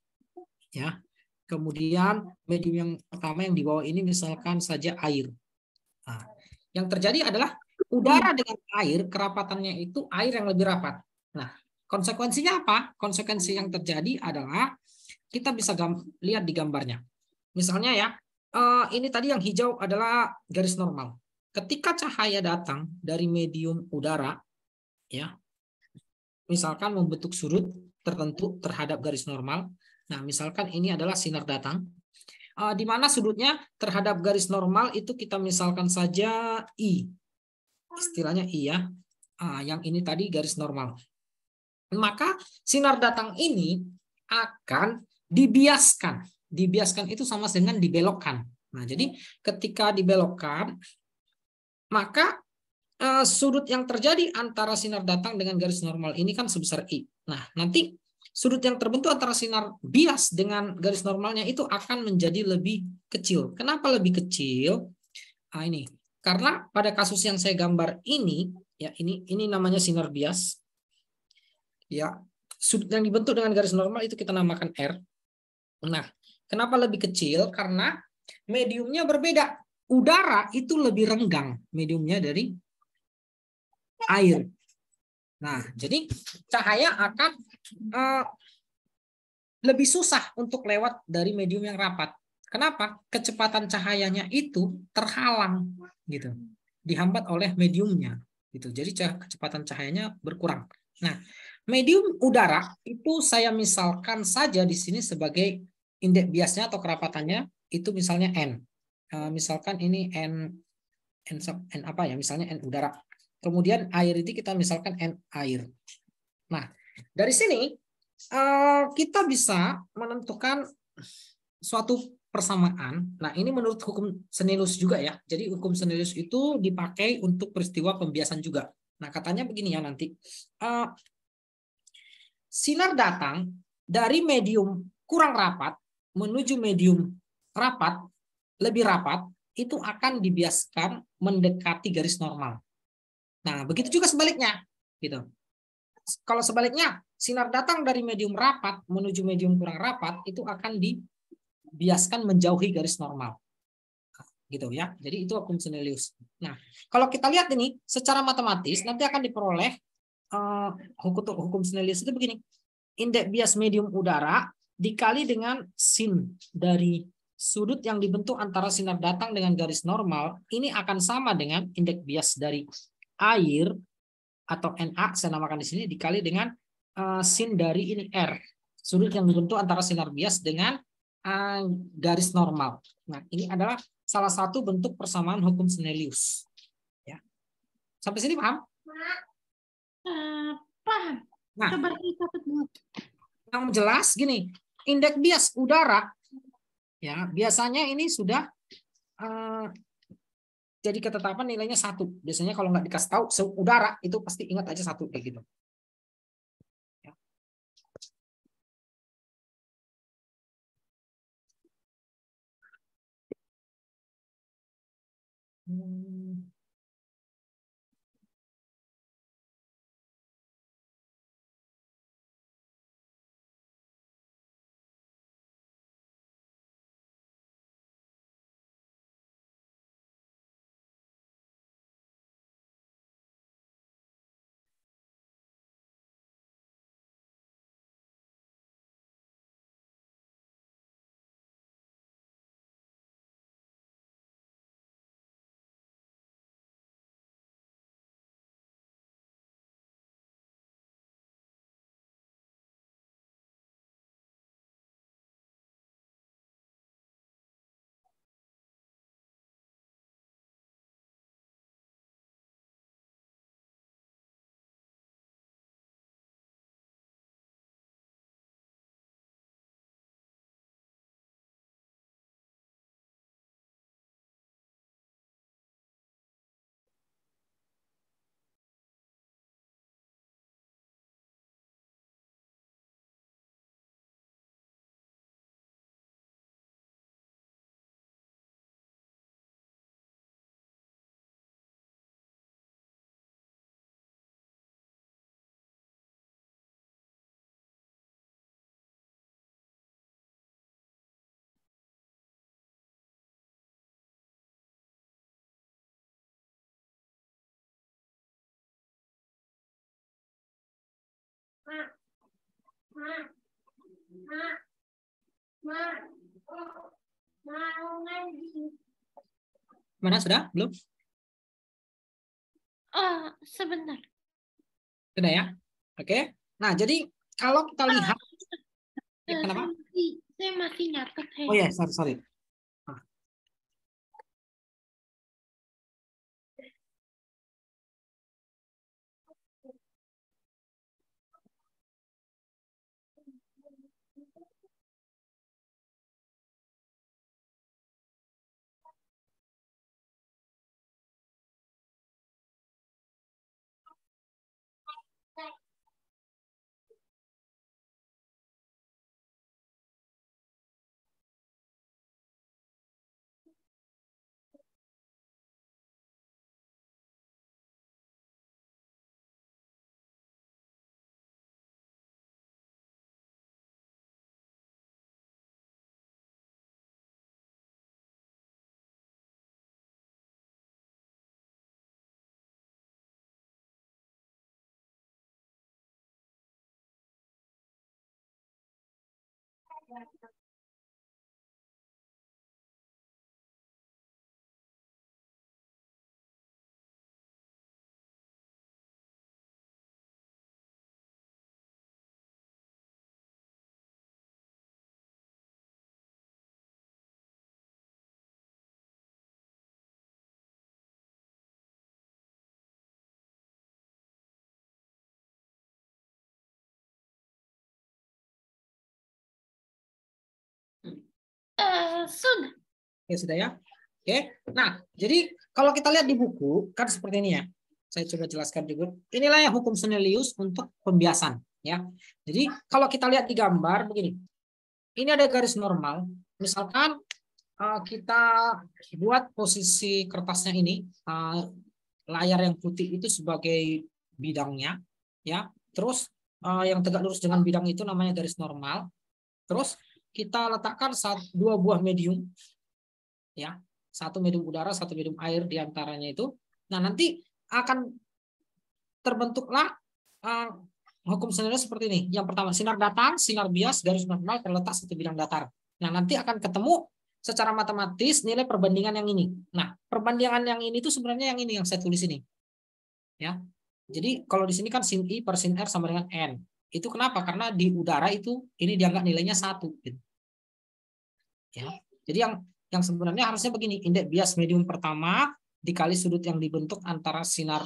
Ya. Kemudian medium yang pertama yang di bawah ini misalkan saja air. Nah, yang terjadi adalah udara dengan air kerapatannya itu air yang lebih rapat. Nah, konsekuensinya apa? Konsekuensi yang terjadi adalah kita bisa lihat di gambarnya. Misalnya ya, ini tadi yang hijau adalah garis normal. Ketika cahaya datang dari medium udara, ya, misalkan membentuk sudut tertentu terhadap garis normal. Nah, misalkan ini adalah sinar datang, di mana sudutnya terhadap garis normal itu kita misalkan saja I, istilahnya I ya, yang ini tadi garis normal. Maka sinar datang ini akan dibiaskan. Dibiaskan itu sama dengan dibelokkan. Nah, jadi ketika dibelokkan, maka sudut yang terjadi antara sinar datang dengan garis normal ini kan sebesar I. Nah, nanti sudut yang terbentuk antara sinar bias dengan garis normalnya itu akan menjadi lebih kecil. Kenapa lebih kecil? Nah, ini karena pada kasus yang saya gambar ini, ya ini namanya sinar bias. Ya, sudut yang dibentuk dengan garis normal itu kita namakan R. Nah, kenapa lebih kecil? Karena mediumnya berbeda. Udara itu lebih renggang mediumnya dari air. Nah, jadi cahaya akan lebih susah untuk lewat dari medium yang rapat. Kenapa? Kecepatan cahayanya itu terhalang gitu. Dihambat oleh mediumnya gitu. Jadi kecepatan cahayanya berkurang. Nah, medium udara itu saya misalkan saja di sini sebagai indeks biasnya atau kerapatannya itu misalnya N. Misalkan ini N apa ya? Misalnya N udara. Kemudian air itu kita misalkan N air. Nah, dari sini kita bisa menentukan suatu persamaan. Nah, ini menurut hukum Snellius juga ya. Jadi hukum Snellius itu dipakai untuk peristiwa pembiasan juga. Nah, katanya begini ya nanti. Sinar datang dari medium kurang rapat menuju medium rapat, lebih rapat, itu akan dibiaskan mendekati garis normal. Nah, begitu juga sebaliknya. Gitu. Kalau sebaliknya, sinar datang dari medium rapat menuju medium kurang rapat, itu akan dibiaskan menjauhi garis normal. Gitu ya. Jadi itu hukum Snellius. Nah, kalau kita lihat ini secara matematis nanti akan diperoleh hukum Snellius itu begini. Indeks bias medium udara dikali dengan sin dari sudut yang dibentuk antara sinar datang dengan garis normal, ini akan sama dengan indeks bias dari air atau Na saya namakan di sini dikali dengan sin dari ini R, sudut yang dibentuk antara sinar bias dengan garis normal. Nah, ini adalah salah satu bentuk persamaan hukum Snellius. Ya. Sampai sini paham? Paham. Nah, coba dicatat dulu. Yang jelas gini, indeks bias udara ya biasanya ini sudah jadi ketetapan nilainya 1. Biasanya kalau nggak dikasih tahu udara itu pasti ingat aja 1 kayak gitu. Ya. Mana sudah? Belum? Sebentar. Sudah ya? Oke. Nah, jadi kalau kita lihat, kenapa? Saya masih nyatet. Oh ya, sorry. Sudah. Ya sudah ya. Oke. Nah, jadi kalau kita lihat di buku kan seperti ini ya. Saya coba jelaskan juga. Inilah yang hukum Snellius untuk pembiasan ya. Jadi kalau kita lihat di gambar begini. Ini ada garis normal. Misalkan kita buat posisi kertasnya ini layar yang putih itu sebagai bidangnya ya. Terus yang tegak lurus dengan bidang itu namanya garis normal. Terus kita letakkan dua buah medium ya, satu medium udara, satu medium air di antaranya itu. Nah, nanti akan terbentuklah hukum Snellius seperti ini. Yang pertama, sinar datang, sinar bias, garis normal terletak satu bidang datar. Nah, nanti akan ketemu secara matematis nilai perbandingan yang ini. Nah, perbandingan yang ini itu sebenarnya yang ini yang saya tulis ini. Ya. Jadi kalau di sini kan sin I per sin R sama dengan N. Itu kenapa? Karena di udara itu ini dianggap nilainya 1. Gitu. Ya. Jadi yang sebenarnya harusnya begini, indeks bias medium pertama dikali sudut yang dibentuk antara sinar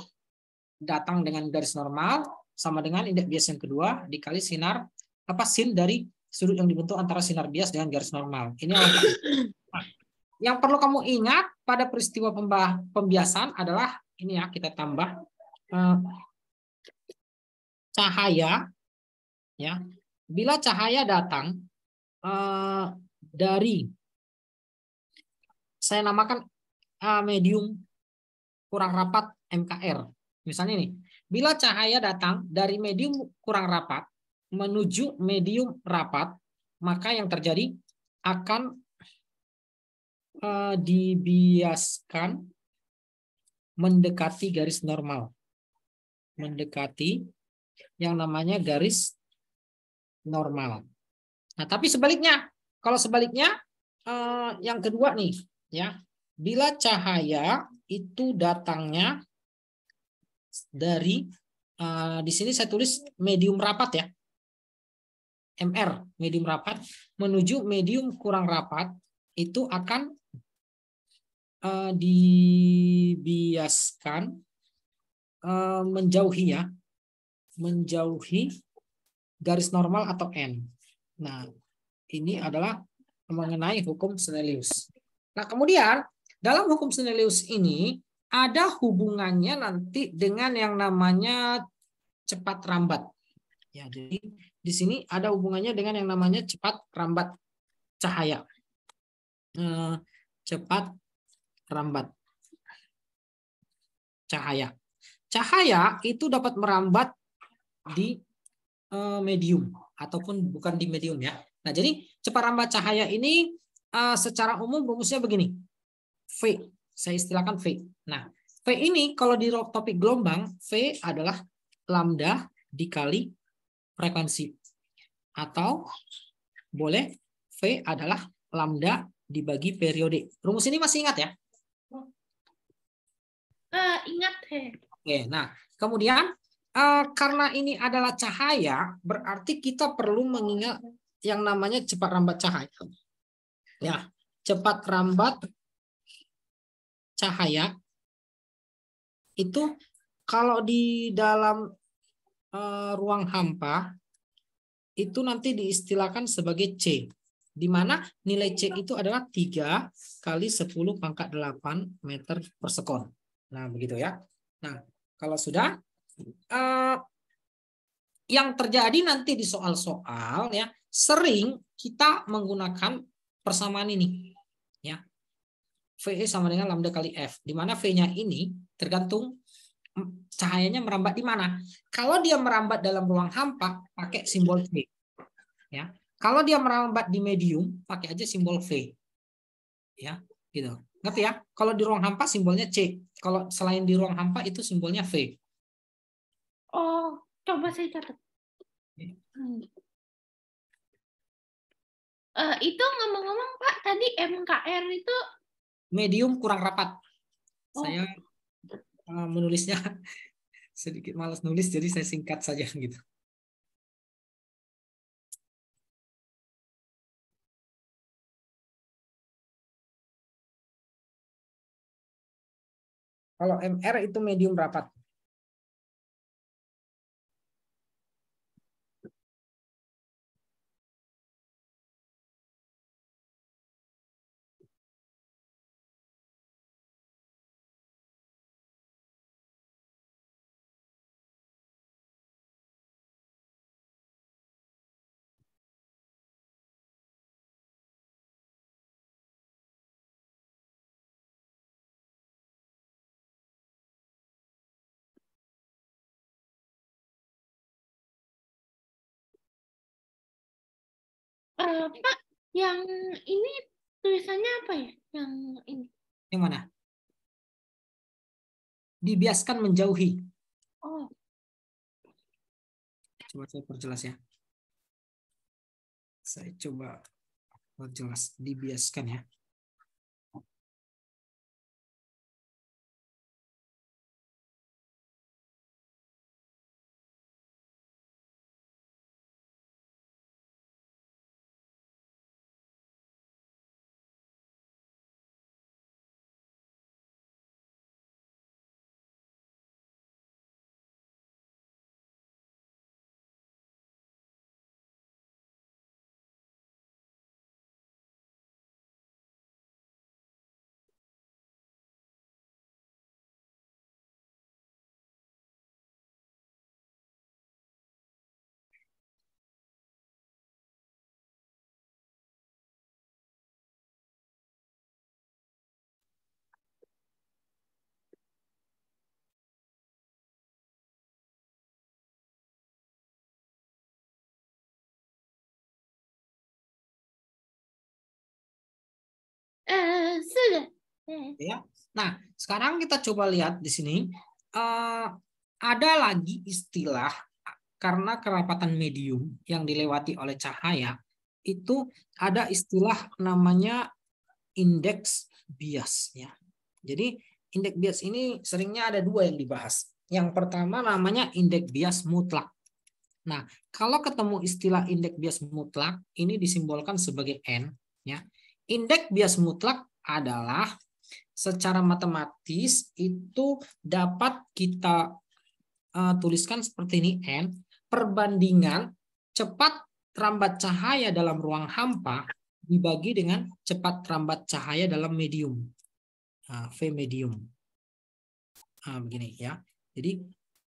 datang dengan garis normal sama dengan indeks bias yang kedua dikali sinar sin dari sudut yang dibentuk antara sinar bias dengan garis normal. Ini yang lengkap. Nah, yang perlu kamu ingat pada peristiwa pembiasan adalah ini ya, kita tambah cahaya ya. Bila cahaya datang dari, saya namakan medium kurang rapat MKR. Misalnya nih, bila cahaya datang dari medium kurang rapat menuju medium rapat, maka yang terjadi akan dibiaskan mendekati garis normal. Mendekati yang namanya garis normal. Nah, tapi sebaliknya, kalau sebaliknya yang kedua nih, ya, bila cahaya itu datangnya dari di sini saya tulis medium rapat ya, MR, medium rapat menuju medium kurang rapat, itu akan dibiaskan menjauhi ya, menjauhi garis normal atau N. Nah, ini adalah mengenai hukum Snellius. Nah, kemudian dalam hukum Snellius ini ada hubungannya nanti dengan yang namanya cepat rambat. Ya, jadi di sini ada hubungannya dengan yang namanya cepat rambat cahaya. Cepat rambat cahaya. Cahaya itu dapat merambat di medium ataupun bukan di medium ya. Nah, jadi cepat rambat cahaya ini secara umum rumusnya begini. V, saya istilahkan V. Nah, V ini kalau di topik gelombang, V adalah lambda dikali frekuensi. Atau boleh V adalah lambda dibagi periode. Rumus ini masih ingat ya? Ingat. Oke, nah kemudian karena ini adalah cahaya, berarti kita perlu mengingat yang namanya cepat rambat cahaya. Ya, cepat rambat cahaya itu kalau di dalam ruang hampa itu nanti diistilahkan sebagai C, di mana nilai C itu adalah 3 kali 10 pangkat 8 meter per sekon. Nah, begitu ya. Nah, kalau sudah, yang terjadi nanti di soal-soal ya, sering kita menggunakan persamaan ini. Ya. VE sama dengan lambda kali F, di mana V-nya ini tergantung cahayanya merambat di mana. Kalau dia merambat dalam ruang hampa, pakai simbol V. Ya. Kalau dia merambat di medium, pakai aja simbol V. Ya, gitu. Ngerti ya? Kalau di ruang hampa simbolnya C. Kalau selain di ruang hampa itu simbolnya V. Oh, coba saya catat. Itu ngomong-ngomong Pak, tadi MKR itu Medium kurang rapat. Oh. Saya menulisnya sedikit malas nulis, jadi saya singkat saja gitu. Kalau MR itu medium rapat. Pak, yang ini tulisannya apa ya? Yang ini. Yang mana? Dibiaskan menjauhi. Oh. Coba saya perjelas ya. Saya coba perjelas. Dibiaskan ya. Sudah. Ya. Nah, sekarang kita coba lihat di sini. Ada lagi istilah karena kerapatan medium yang dilewati oleh cahaya, itu ada istilah namanya indeks bias. Ya. Jadi indeks bias ini seringnya ada dua yang dibahas. Yang pertama namanya indeks bias mutlak. Nah, kalau ketemu istilah indeks bias mutlak, ini disimbolkan sebagai N. Ya. Indeks bias mutlak adalah secara matematis itu dapat kita tuliskan seperti ini, N, perbandingan cepat rambat cahaya dalam ruang hampa dibagi dengan cepat rambat cahaya dalam medium. V medium. Begini ya. Jadi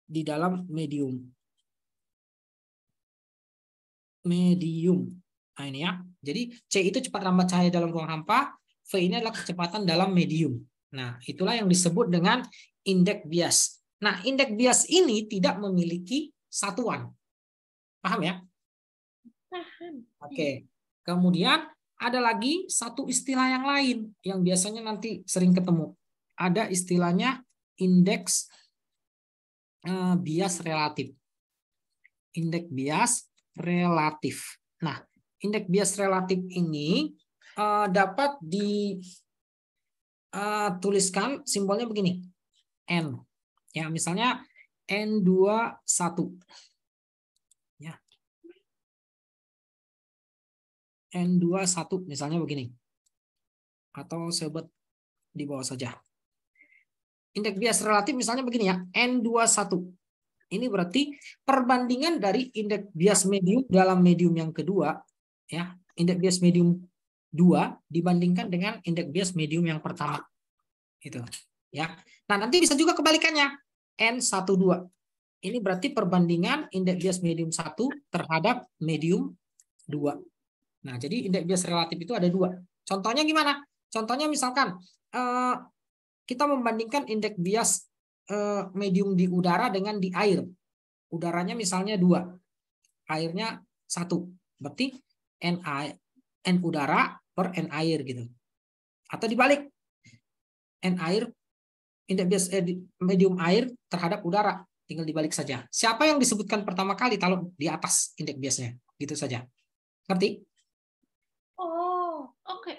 di dalam medium. Nah, ini ya. Jadi C itu cepat rambat cahaya dalam ruang hampa, V ini adalah kecepatan dalam medium. Nah, itulah yang disebut dengan indeks bias. Nah, indeks bias ini tidak memiliki satuan. Paham ya? Paham. Oke. Kemudian ada lagi satu istilah yang lain yang biasanya nanti sering ketemu. Ada istilahnya indeks bias relatif. Indeks bias relatif. Nah, indeks bias relatif ini dapat dituliskan simbolnya begini. N. Ya, misalnya N21. Ya. N21 misalnya begini. Atau saya buat di bawah saja. Indeks bias relatif misalnya begini ya, N21. Ini berarti perbandingan dari indeks bias medium dalam medium yang kedua, ya, indeks bias medium 2 dibandingkan dengan indeks bias medium yang pertama. Gitu. Ya. Nah, nanti bisa juga kebalikannya. N12. Ini berarti perbandingan indeks bias medium 1 terhadap medium 2. Nah, jadi indeks bias relatif itu ada 2. Contohnya gimana? Contohnya misalkan kita membandingkan indeks bias medium di udara dengan di air. Udaranya misalnya 2, airnya 1. Berarti N udara per N air gitu. Atau dibalik, N air, indeks bias medium air terhadap udara. Tinggal dibalik saja. Siapa yang disebutkan pertama kali taruh di atas indeks biasnya. Gitu saja. Ngerti? Oh, oke.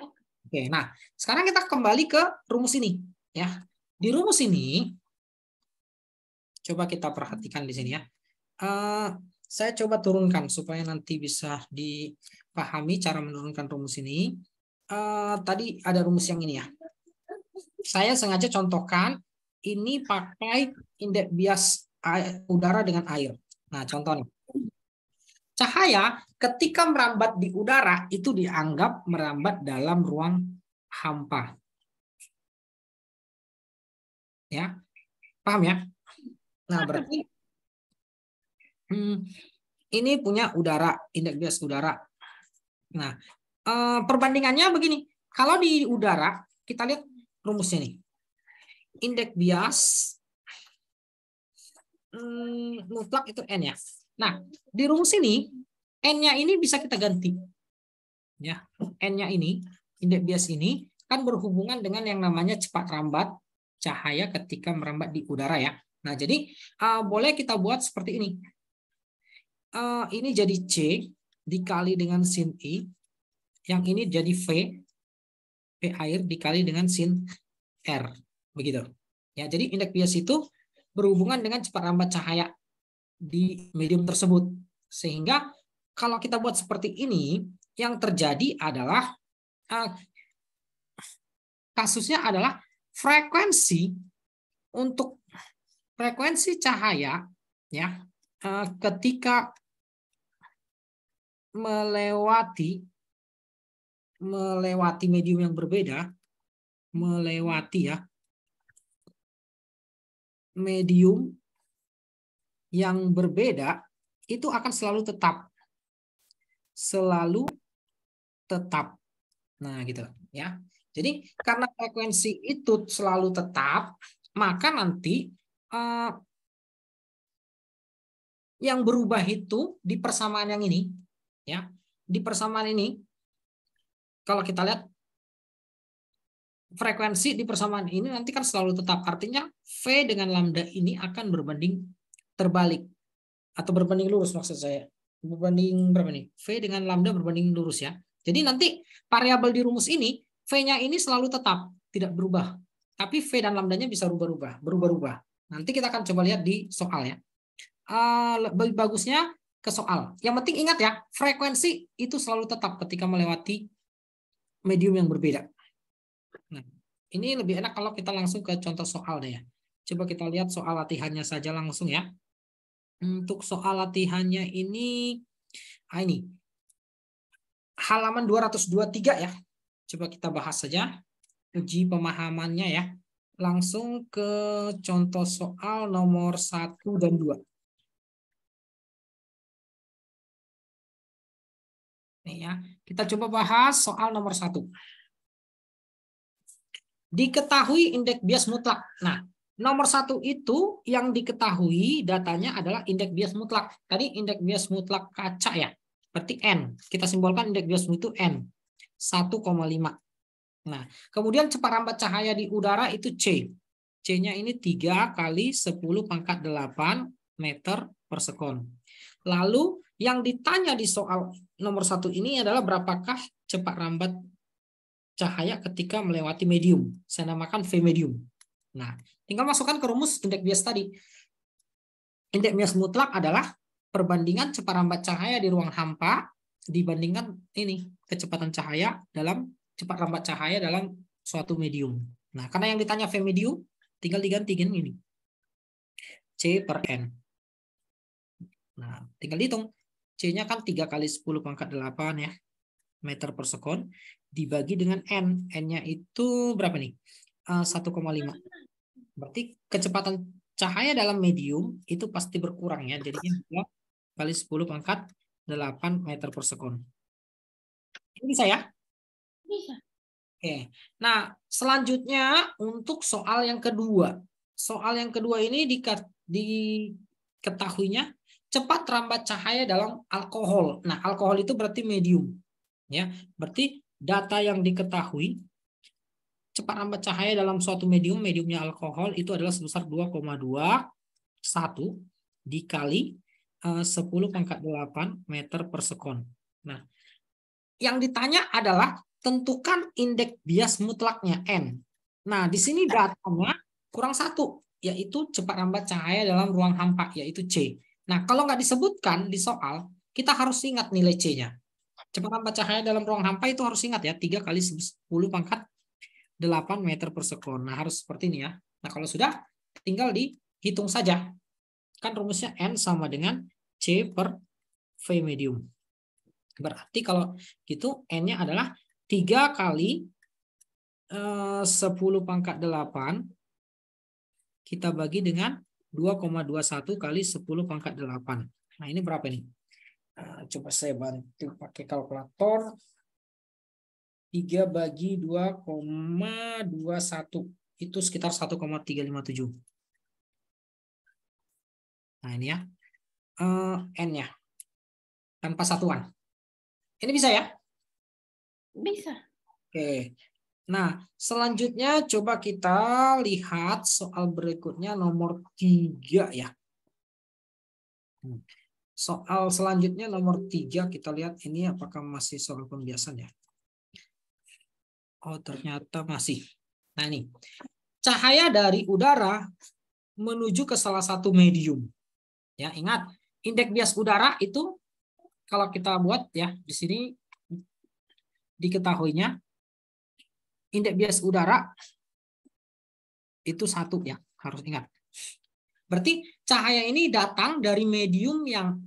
Oke, nah sekarang kita kembali ke rumus ini. Ya, di rumus ini coba kita perhatikan di sini ya. Saya coba turunkan supaya nanti bisa dipahami cara menurunkan rumus ini. Tadi ada rumus yang ini ya. Saya sengaja contohkan ini pakai indeks bias udara dengan air. Nah, contohnya. Cahaya ketika merambat di udara itu dianggap merambat dalam ruang hampa. Ya. Paham ya? Nah, berarti ini punya udara, indeks bias udara. Nah, perbandingannya begini. Kalau di udara, kita lihat rumusnya nih. Indeks bias mutlak itu N ya. Nah, di rumus ini, N-nya ini bisa kita ganti. Ya, N-nya ini, indeks bias ini, kan berhubungan dengan yang namanya cepat rambat cahaya ketika merambat di udara ya. Nah, jadi boleh kita buat seperti ini. Ini jadi C dikali dengan sin I. Yang ini jadi V air dikali dengan sin R. Begitu. Ya, jadi indeks bias itu berhubungan dengan cepat rambat cahaya di medium tersebut. Sehingga kalau kita buat seperti ini, yang terjadi adalah kasusnya adalah frekuensi cahaya ya ketika melewati medium yang berbeda, medium yang berbeda itu akan selalu tetap. Nah, gitu ya. Jadi karena frekuensi itu selalu tetap, maka nanti yang berubah itu di persamaan yang ini ya. Di persamaan ini kalau kita lihat frekuensi di persamaan ini nanti kan selalu tetap. Artinya V dengan lambda ini akan berbanding terbalik atau berbanding lurus maksud saya. Berbanding berapa nih? V dengan lambda berbanding lurus ya. Jadi nanti variabel di rumus ini V-nya ini selalu tetap, tidak berubah. Tapi V dan lambdanya bisa berubah-ubah. Nanti kita akan coba lihat di soal ya. Lebih bagusnya ke soal. Yang penting ingat ya, frekuensi itu selalu tetap ketika melewati medium yang berbeda. Nah, ini lebih enak kalau kita langsung ke contoh soal deh ya. Coba kita lihat soal latihannya saja langsung ya. Untuk soal latihannya ini halaman 223 ya. Coba kita bahas saja uji pemahamannya ya. Langsung ke contoh soal nomor 1 dan 2. Nih ya, kita coba bahas soal nomor 1. Diketahui indeks bias mutlak. Nah, nomor 1 itu yang diketahui datanya adalah indeks bias mutlak. Tadi indeks bias mutlak kaca ya. Berarti N. Kita simbolkan indeks bias itu N. 1,5. Nah, kemudian cepat rambat cahaya di udara itu C. C-nya ini 3 kali 10⁸ meter per sekon. Lalu yang ditanya di soal nomor 1 ini adalah berapakah cepat rambat cahaya ketika melewati medium. Saya namakan V medium. Nah, tinggal masukkan ke rumus indeks bias tadi. Indeks bias mutlak adalah perbandingan cepat rambat cahaya di ruang hampa dibandingkan ini kecepatan cahaya dalam cepat rambat cahaya dalam suatu medium. Nah, karena yang ditanya V medium, tinggal digantikan ini. C per N. Nah, tinggal dihitung. C-nya kan 3 kali 10 pangkat 8 ya. Meter per sekon. Dibagi dengan N. N-nya itu berapa nih? 1,5. Berarti kecepatan cahaya dalam medium itu pasti berkurang ya. Jadinya 2 kali 10 pangkat 8 meter per sekon. Ini bisa ya? Bisa. Oke. Nah, selanjutnya untuk soal yang kedua. Soal yang kedua ini diketahuinya cepat rambat cahaya dalam alkohol. Nah, alkohol itu berarti medium. Ya, berarti data yang diketahui cepat rambat cahaya dalam suatu mediumnya alkohol itu adalah sebesar 2,21 dikali 10 pangkat 8 meter per sekon. Nah, yang ditanya adalah tentukan indeks bias mutlaknya N. Nah, di sini datanya kurang 1, yaitu cepat rambat cahaya dalam ruang hampa, yaitu C. Nah, kalau nggak disebutkan di soal, kita harus ingat nilai C-nya. Cepat rambat cahaya dalam ruang hampa itu harus ingat ya, 3 kali 10 pangkat 8 meter per sekon. Nah, harus seperti ini ya. Nah, kalau sudah, tinggal dihitung saja. Kan rumusnya N sama dengan C per V medium. Berarti kalau gitu N-nya adalah 3 kali 10 pangkat 8 kita bagi dengan 2,21 kali 10 pangkat 8. Nah, ini berapa nih? Coba saya bantu pakai kalkulator. 3 bagi 2,21 itu sekitar 1,357. Nah, ini ya. N-nya. Tanpa satuan. Ini bisa ya? Bisa. Oke. Nah, selanjutnya coba kita lihat soal berikutnya nomor 3 ya. Soal selanjutnya nomor 3 kita lihat ini apakah masih soal pembiasan ya. Oh, ternyata masih. Nah, ini. Cahaya dari udara menuju ke salah satu medium. Ya, ingat, indeks bias udara itu kalau kita buat ya di sini diketahuinya indeks bias udara itu 1 ya, harus ingat. Berarti cahaya ini datang dari medium yang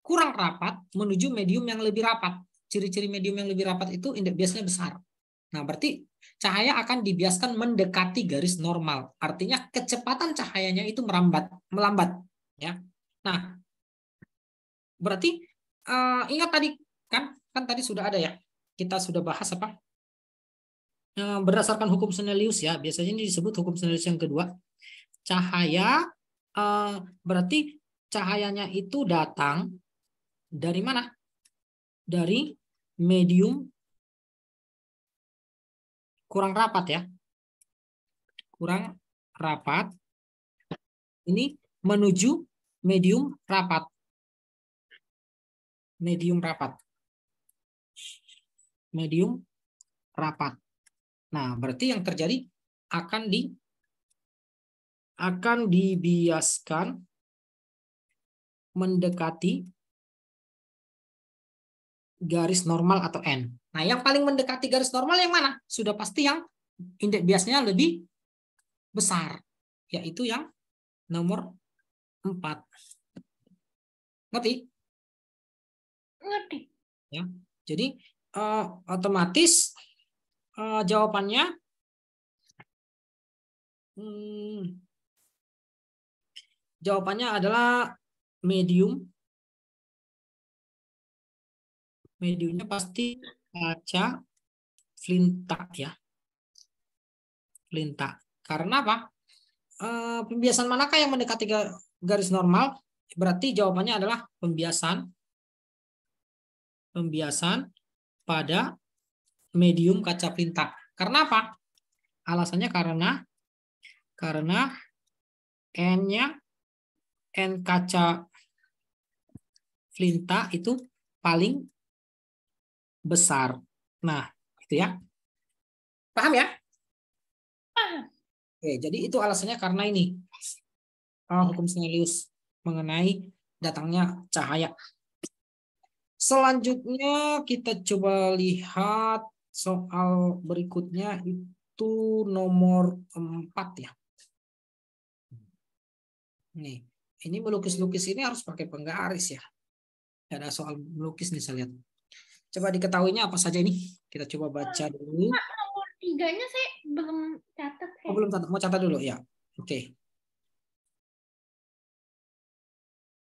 kurang rapat menuju medium yang lebih rapat. Ciri-ciri medium yang lebih rapat itu indeks biasnya besar. Nah, berarti cahaya akan dibiaskan mendekati garis normal. Artinya kecepatan cahayanya itu melambat ya. Nah, berarti ingat tadi kan tadi sudah ada ya. Kita sudah bahas apa? Berdasarkan hukum Snellius ya, biasanya ini disebut hukum Snellius yang kedua. Cahaya berarti cahayanya itu datang dari mana? Dari medium kurang rapat ya. Kurang rapat. Ini menuju medium rapat. Medium rapat. Medium rapat. Nah, berarti yang terjadi akan dibiaskan mendekati garis normal atau N. Nah, yang paling mendekati garis normal yang mana? Sudah pasti yang indeks biasnya lebih besar, yaitu yang nomor 4. Ngerti? Ngerti. Ya. Jadi otomatis jawabannya adalah medium. Mediumnya pasti kaca flinta ya. Flinta. Karena apa? Pembiasan manakah yang mendekati garis normal? Berarti jawabannya adalah pembiasan pada medium kaca flinta. Karena apa? Alasannya karena N-nya N kaca Flinta itu paling besar. Nah, itu ya. Paham ya? Paham. Oke, jadi itu alasannya karena ini hukum Snellius mengenai datangnya cahaya. Selanjutnya kita coba lihat soal berikutnya itu nomor 4 ya. Nih, ini melukis-lukis ini harus pakai penggaris ya. Ada soal melukis nih saya lihat. Coba diketahuinya apa saja ini? Kita coba baca dulu. Pak, nomor 3-nya saya belum catat. Oh, belum catat. Mau catat dulu ya. Oke.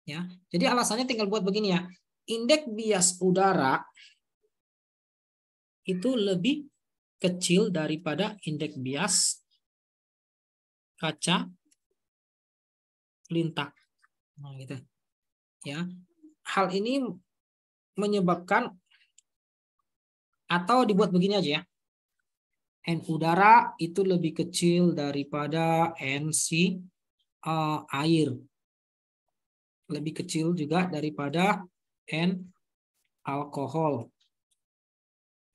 Ya. Jadi alasannya tinggal buat begini ya. Indeks bias udara itu lebih kecil daripada indeks bias kaca lintah. Nah, gitu. Ya. Hal ini menyebabkan atau dibuat begini aja ya. N udara itu lebih kecil daripada NC air. Lebih kecil juga daripada N alkohol.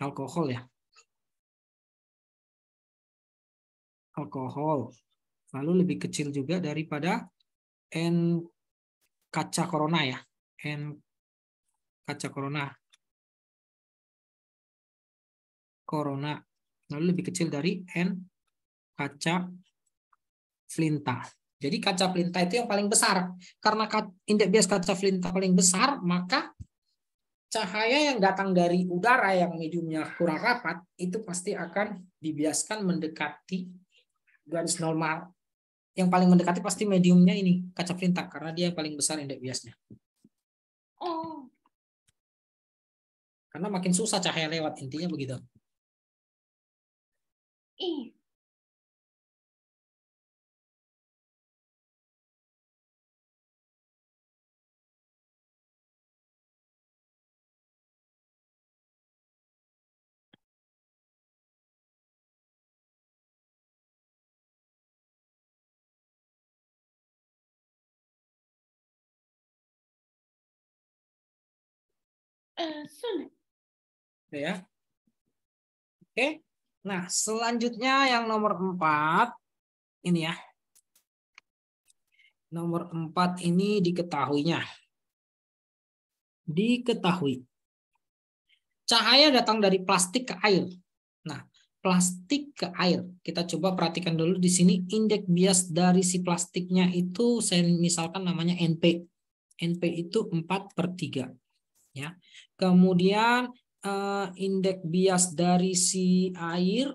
Alkohol ya. Alkohol. Lalu lebih kecil juga daripada N kaca corona ya. N kaca corona. Corona. Lalu lebih kecil dari N kaca Flinta. Jadi kaca Flinta itu yang paling besar. Karena indeks bias kaca Flinta paling besar, maka cahaya yang datang dari udara yang mediumnya kurang rapat itu pasti akan dibiaskan mendekati garis normal. Yang paling mendekati pasti mediumnya ini kaca Flinta karena dia yang paling besar indeks biasnya. Oh. Karena makin susah cahaya lewat, intinya begitu. Iya. Sudah. Ya. Oke. Nah, selanjutnya yang nomor 4 ini ya. Nomor 4 ini diketahuinya. Diketahui. Cahaya datang dari plastik ke air. Nah, plastik ke air. Kita coba perhatikan dulu di sini indeks bias dari si plastiknya itu saya misalkan namanya NP. NP itu 4/3. Ya. Kemudian indeks bias dari si air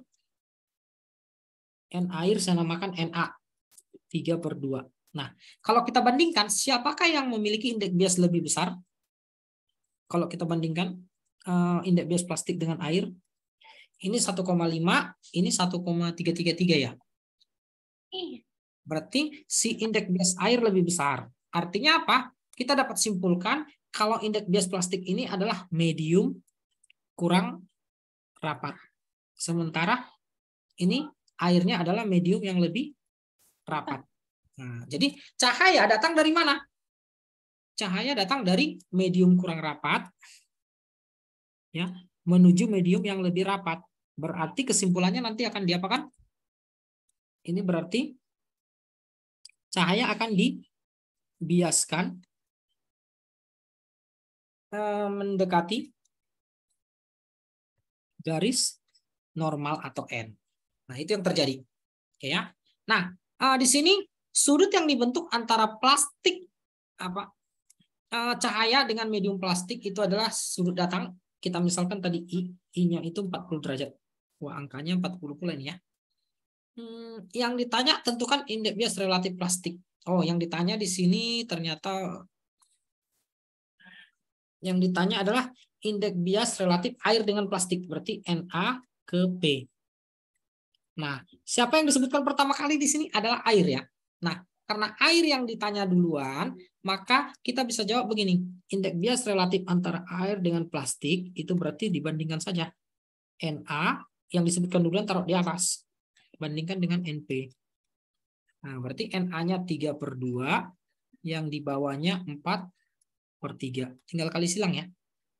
N air saya namakan Na 3/2. Nah, kalau kita bandingkan siapakah yang memiliki indeks bias lebih besar? Kalau kita bandingkan indeks bias plastik dengan air, ini 1,5, ini 1,333 ya. Iya. Berarti si indeks bias air lebih besar. Artinya apa? Kita dapat simpulkan kalau indeks bias plastik ini adalah medium kurang rapat. Sementara ini airnya adalah medium yang lebih rapat. Nah, jadi cahaya datang dari mana? Cahaya datang dari medium kurang rapat ya, menuju medium yang lebih rapat. Berarti kesimpulannya nanti akan diapakan? Ini berarti cahaya akan dibiaskan mendekati garis normal atau N. Nah, itu yang terjadi. Oke ya. Nah, di sini sudut yang dibentuk antara plastik cahaya dengan medium plastik itu adalah sudut datang. Kita misalkan tadi I-nya itu 40 derajat. Wah, angkanya 40 pula ini ya. Yang ditanya tentukan indeks bias relatif plastik. Oh, yang ditanya di sini ternyata yang ditanya adalah indeks bias relatif air dengan plastik. Berarti Na ke P. Nah, siapa yang disebutkan pertama kali di sini adalah air ya. Nah, karena air yang ditanya duluan, maka kita bisa jawab begini. Indeks bias relatif antara air dengan plastik itu berarti dibandingkan saja. Na yang disebutkan duluan taruh di atas. Bandingkan dengan NP. Nah, berarti Na-nya 3/2, yang di bawahnya 4/3. per 3. Tinggal kali silang ya.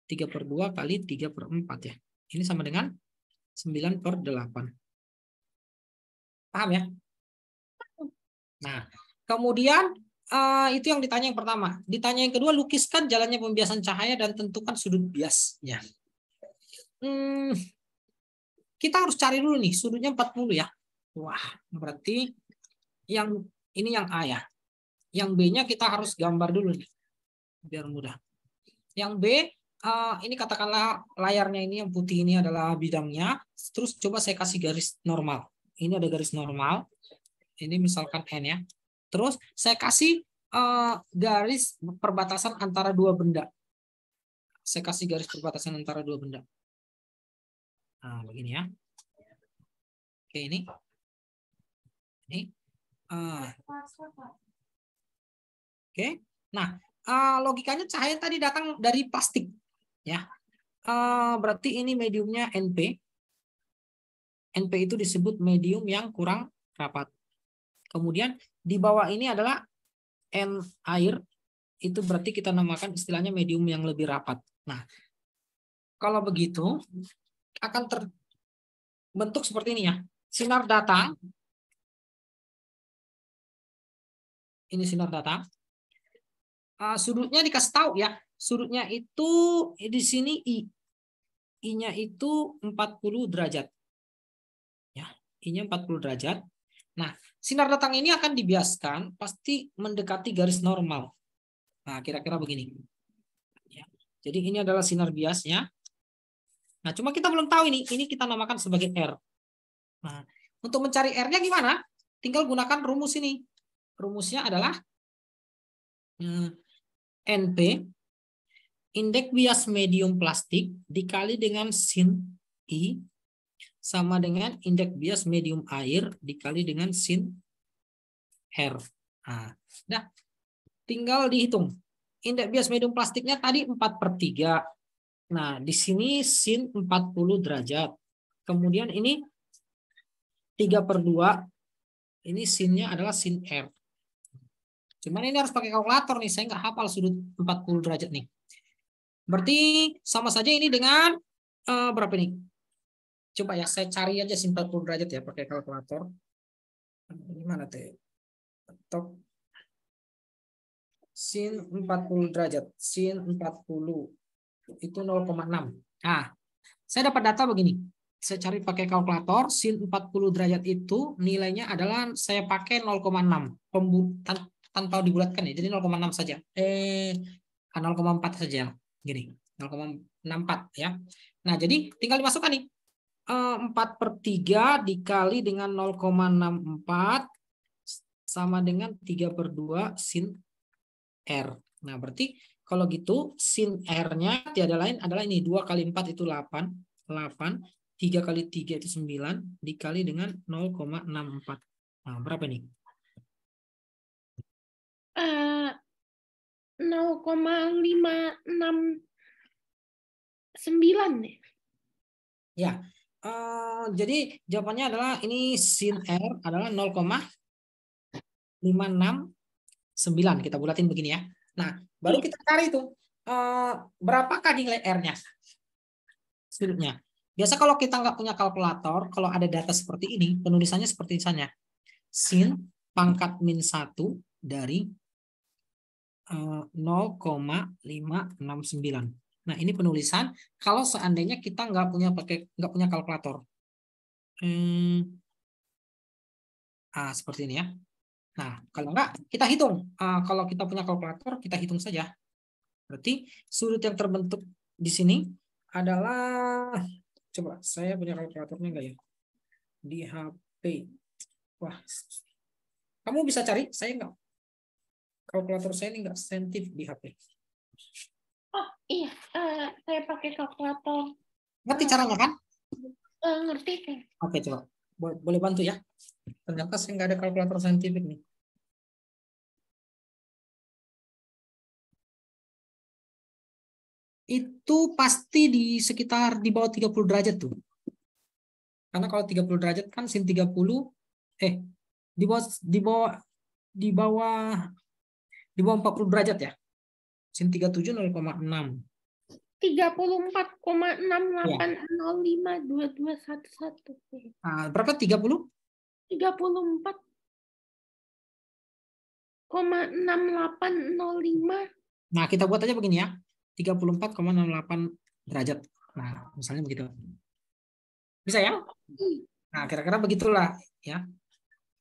3 per 2 kali 3 per 4 ya. Ini sama dengan 9 per 8. Paham ya? Nah, kemudian itu yang ditanya yang pertama. Ditanya yang kedua, lukiskan jalannya pembiasan cahaya dan tentukan sudut biasnya. Kita harus cari dulu nih, sudutnya 40 ya. Wah, berarti yang ini yang A ya. Yang B-nya kita harus gambar dulu nih, biar mudah. Yang B, ini katakanlah layarnya ini yang putih ini adalah bidangnya. Terus coba saya kasih garis normal. Ini ada garis normal. Ini misalkan N ya. Terus saya kasih garis perbatasan antara dua benda. Saya kasih garis perbatasan antara dua benda. Nah, begini ya. Oke, ini. Oke. Nah, logikanya cahaya tadi datang dari plastik, ya. Berarti ini mediumnya NP. NP itu disebut medium yang kurang rapat. Kemudian di bawah ini adalah N air. Itu berarti kita namakan istilahnya medium yang lebih rapat. Nah, kalau begitu akan terbentuk seperti ini ya. Sinar datang. Ini sinar datang. Sudutnya dikasih tahu ya. Sudutnya itu di sini I. I-nya itu 40 derajat. Ya, I-nya 40 derajat. Nah, sinar datang ini akan dibiaskan pasti mendekati garis normal. Nah, kira-kira begini. Ya. Jadi ini adalah sinar biasnya. Nah, cuma kita belum tahu ini. Ini kita namakan sebagai R. Nah, untuk mencari R-nya gimana? Tinggal gunakan rumus ini. Rumusnya adalah NP, indeks bias medium plastik, dikali dengan sin I, sama dengan indeks bias medium air, dikali dengan sin R. Nah, tinggal dihitung. Indeks bias medium plastiknya tadi 4/3. Nah, di sini sin 40 derajat. Kemudian ini 3/2. Ini sinnya adalah sin R. Cuman ini harus pakai kalkulator nih. Saya nggak hafal sudut 40 derajat nih. Berarti sama saja ini dengan berapa nih? Coba ya, saya cari aja sin 40 derajat ya pakai kalkulator. Gimana tuh? Top. Sin 40 derajat. Sin 40 itu 0,6. Nah, saya dapat data begini. Saya cari pakai kalkulator, sin 40 derajat itu nilainya adalah saya pakai 0,6. Tanpa dibulatkan ya, jadi 0,6 saja. 0,4 saja. Gini, 0,64 ya. Nah, jadi tinggal dimasukkan nih. 4/3 dikali dengan 0,64 sama dengan 3/2 sin R. Nah, berarti kalau gitu sin R-nya tiada lain adalah ini. 2 kali 4 itu 8. 3 kali 3 itu 9. Dikali dengan 0,64. Nah, berapa nih? 0,569 deh. Ya, jadi jawabannya adalah ini sin R adalah 0,569. Kita bulatin begini ya. Nah, baru kita cari itu berapakah nilai R-nya? Sudutnya. Biasa kalau kita nggak punya kalkulator, kalau ada data seperti ini, penulisannya seperti misalnya sin pangkat min 1 dari 0,569. Nah, ini penulisan kalau seandainya kita nggak punya kalkulator. Seperti ini ya. Nah, kalau nggak, kita hitung. Kalau kita punya kalkulator, kita hitung saja. Berarti sudut yang terbentuk di sini adalah, coba saya punya kalkulatornya nggak ya? Di HP. Wah, kamu bisa cari, saya nggak. Kalkulator saya ini nggak sensitif di HP. Oh iya, saya pakai kalkulator. Ngerti caranya kan? Ngerti kan? Oke, coba. Boleh bantu ya? Ternyata saya nggak ada kalkulator saintifik nih. Itu pasti di sekitar di bawah 30 derajat tuh. Karena kalau 30 derajat kan sin 30 di bawah 40 derajat ya. Sin 37 0,6. 34,6805221. Nah, berapa? 30? 34,6805. Nah, kita buat aja begini ya. 34,68 derajat. Nah, misalnya begitu. Bisa ya? Nah, kira-kira begitulah ya.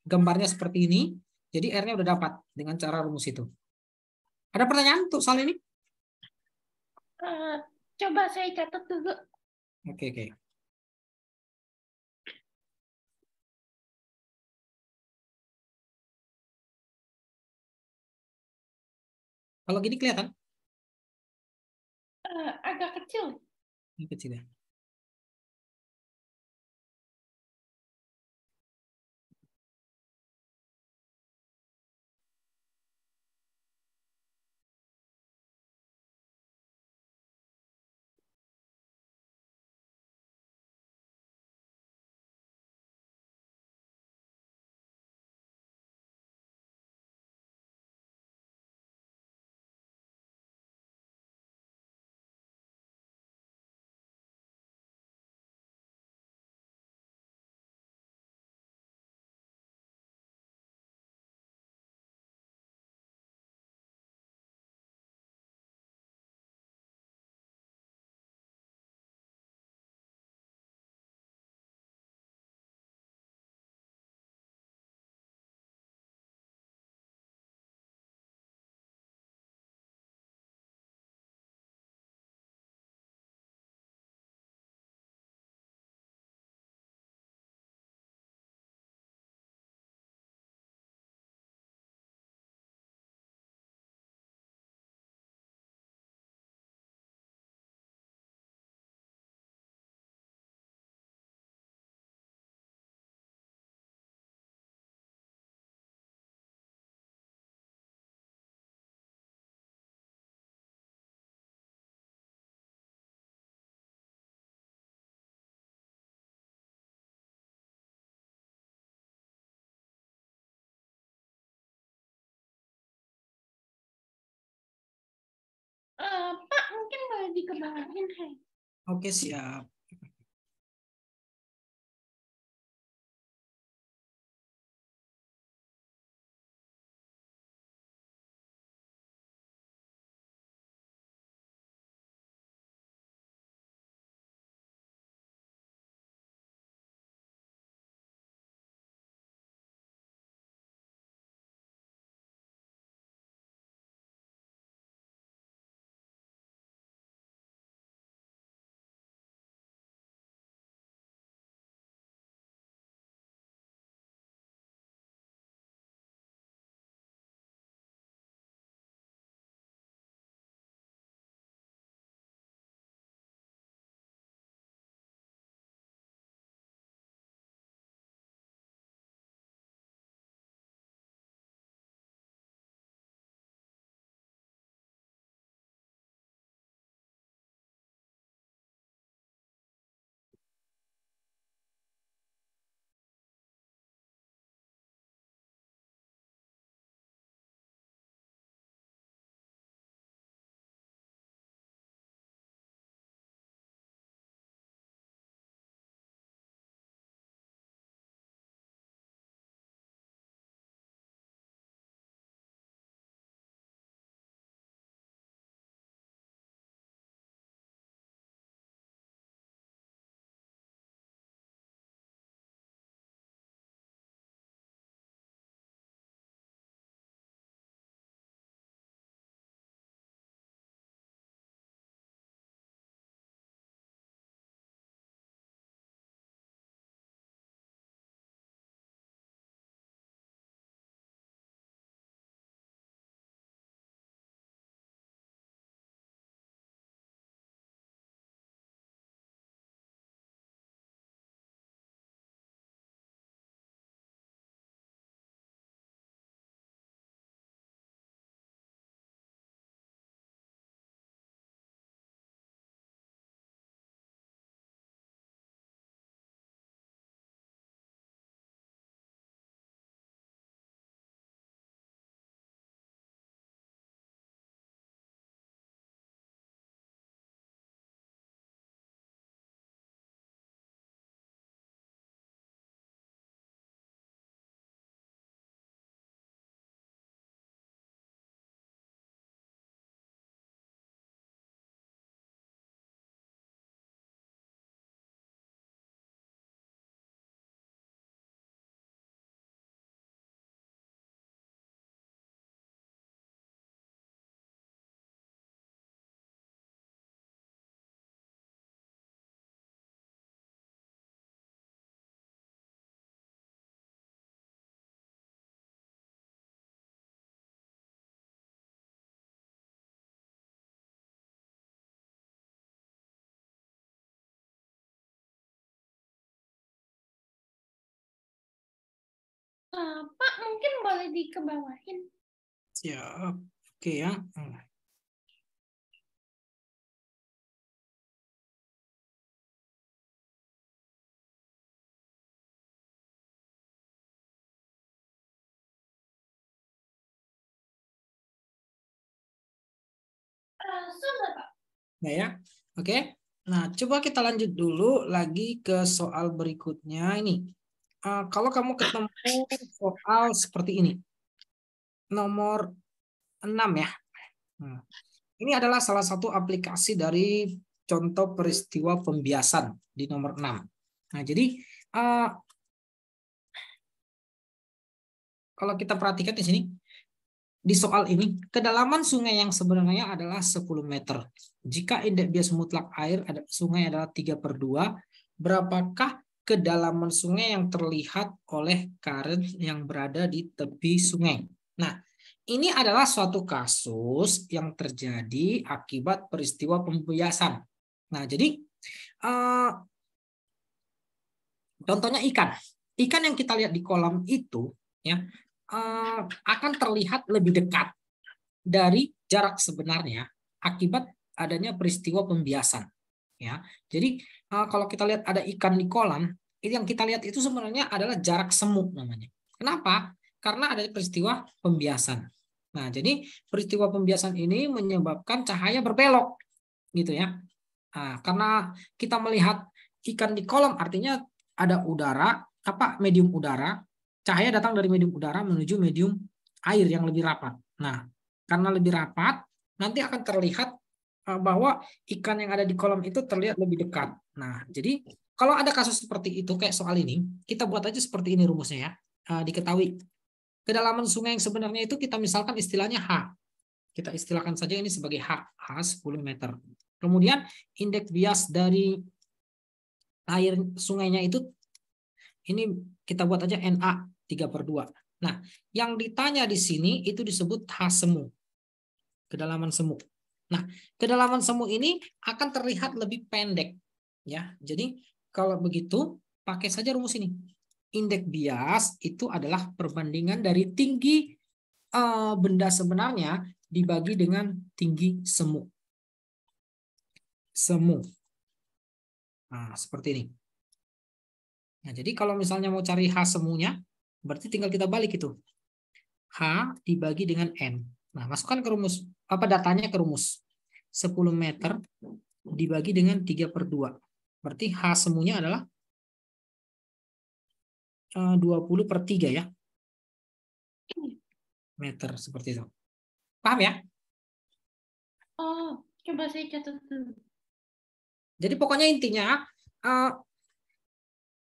Gambarnya seperti ini. Jadi R-nya udah dapat dengan cara rumus itu. Ada pertanyaan untuk soal ini? Coba saya catat dulu. Oke, oke. Kalau gini kelihatan? Agak kecil. Ini kecil ya. Pak, mungkin boleh dikembangin, Hai. Oke, siap. Pak, mungkin boleh dikebawahin. Siap. Oke ya. Sudah, Pak. Nah ya. Oke. Nah, coba kita lanjut dulu lagi ke soal berikutnya ini. Kalau kamu ketemu soal seperti ini. Nomor 6 ya. Ini adalah salah satu aplikasi dari contoh peristiwa pembiasan di nomor 6. Nah, jadi kalau kita perhatikan di sini, di soal ini, kedalaman sungai yang sebenarnya adalah 10 meter. Jika indeks bias mutlak air sungai adalah 3/2, berapakah kedalaman sungai yang terlihat oleh current yang berada di tepi sungai? Nah, ini adalah suatu kasus yang terjadi akibat peristiwa pembiasan. Nah, jadi contohnya ikan. Ikan yang kita lihat di kolam itu ya akan terlihat lebih dekat dari jarak sebenarnya akibat adanya peristiwa pembiasan. Ya, jadi kalau kita lihat ada ikan di kolam, itu yang kita lihat itu sebenarnya adalah jarak semu namanya. Kenapa? Karena ada peristiwa pembiasan. Nah, jadi peristiwa pembiasan ini menyebabkan cahaya berbelok, gitu ya. Nah, karena kita melihat ikan di kolam, artinya ada udara, medium udara, cahaya datang dari medium udara menuju medium air yang lebih rapat. Nah, karena lebih rapat, nanti akan terlihat bahwa ikan yang ada di kolam itu terlihat lebih dekat. Nah, jadi kalau ada kasus seperti itu kayak soal ini, kita buat aja seperti ini rumusnya ya. Diketahui kedalaman sungai yang sebenarnya itu kita misalkan istilahnya H. Kita istilahkan saja ini sebagai H 10 meter. Kemudian indeks bias dari air sungainya itu ini kita buat aja NA 3/2. Nah, yang ditanya di sini itu disebut H semu. Kedalaman semu. Nah, kedalaman semu ini akan terlihat lebih pendek ya. Jadi kalau begitu pakai saja rumus ini. Indeks bias itu adalah perbandingan dari tinggi benda sebenarnya dibagi dengan tinggi semu. Semu. Nah, seperti ini. Nah, jadi kalau misalnya mau cari H semunya, berarti tinggal kita balik itu. H dibagi dengan N. Nah, masukkan ke rumus, datanya ke rumus. 10 meter dibagi dengan 3/2. Berarti H semunya adalah 20/3 ya. Meter, seperti itu. Paham ya? Oh, coba saya catat dulu. Jadi pokoknya intinya,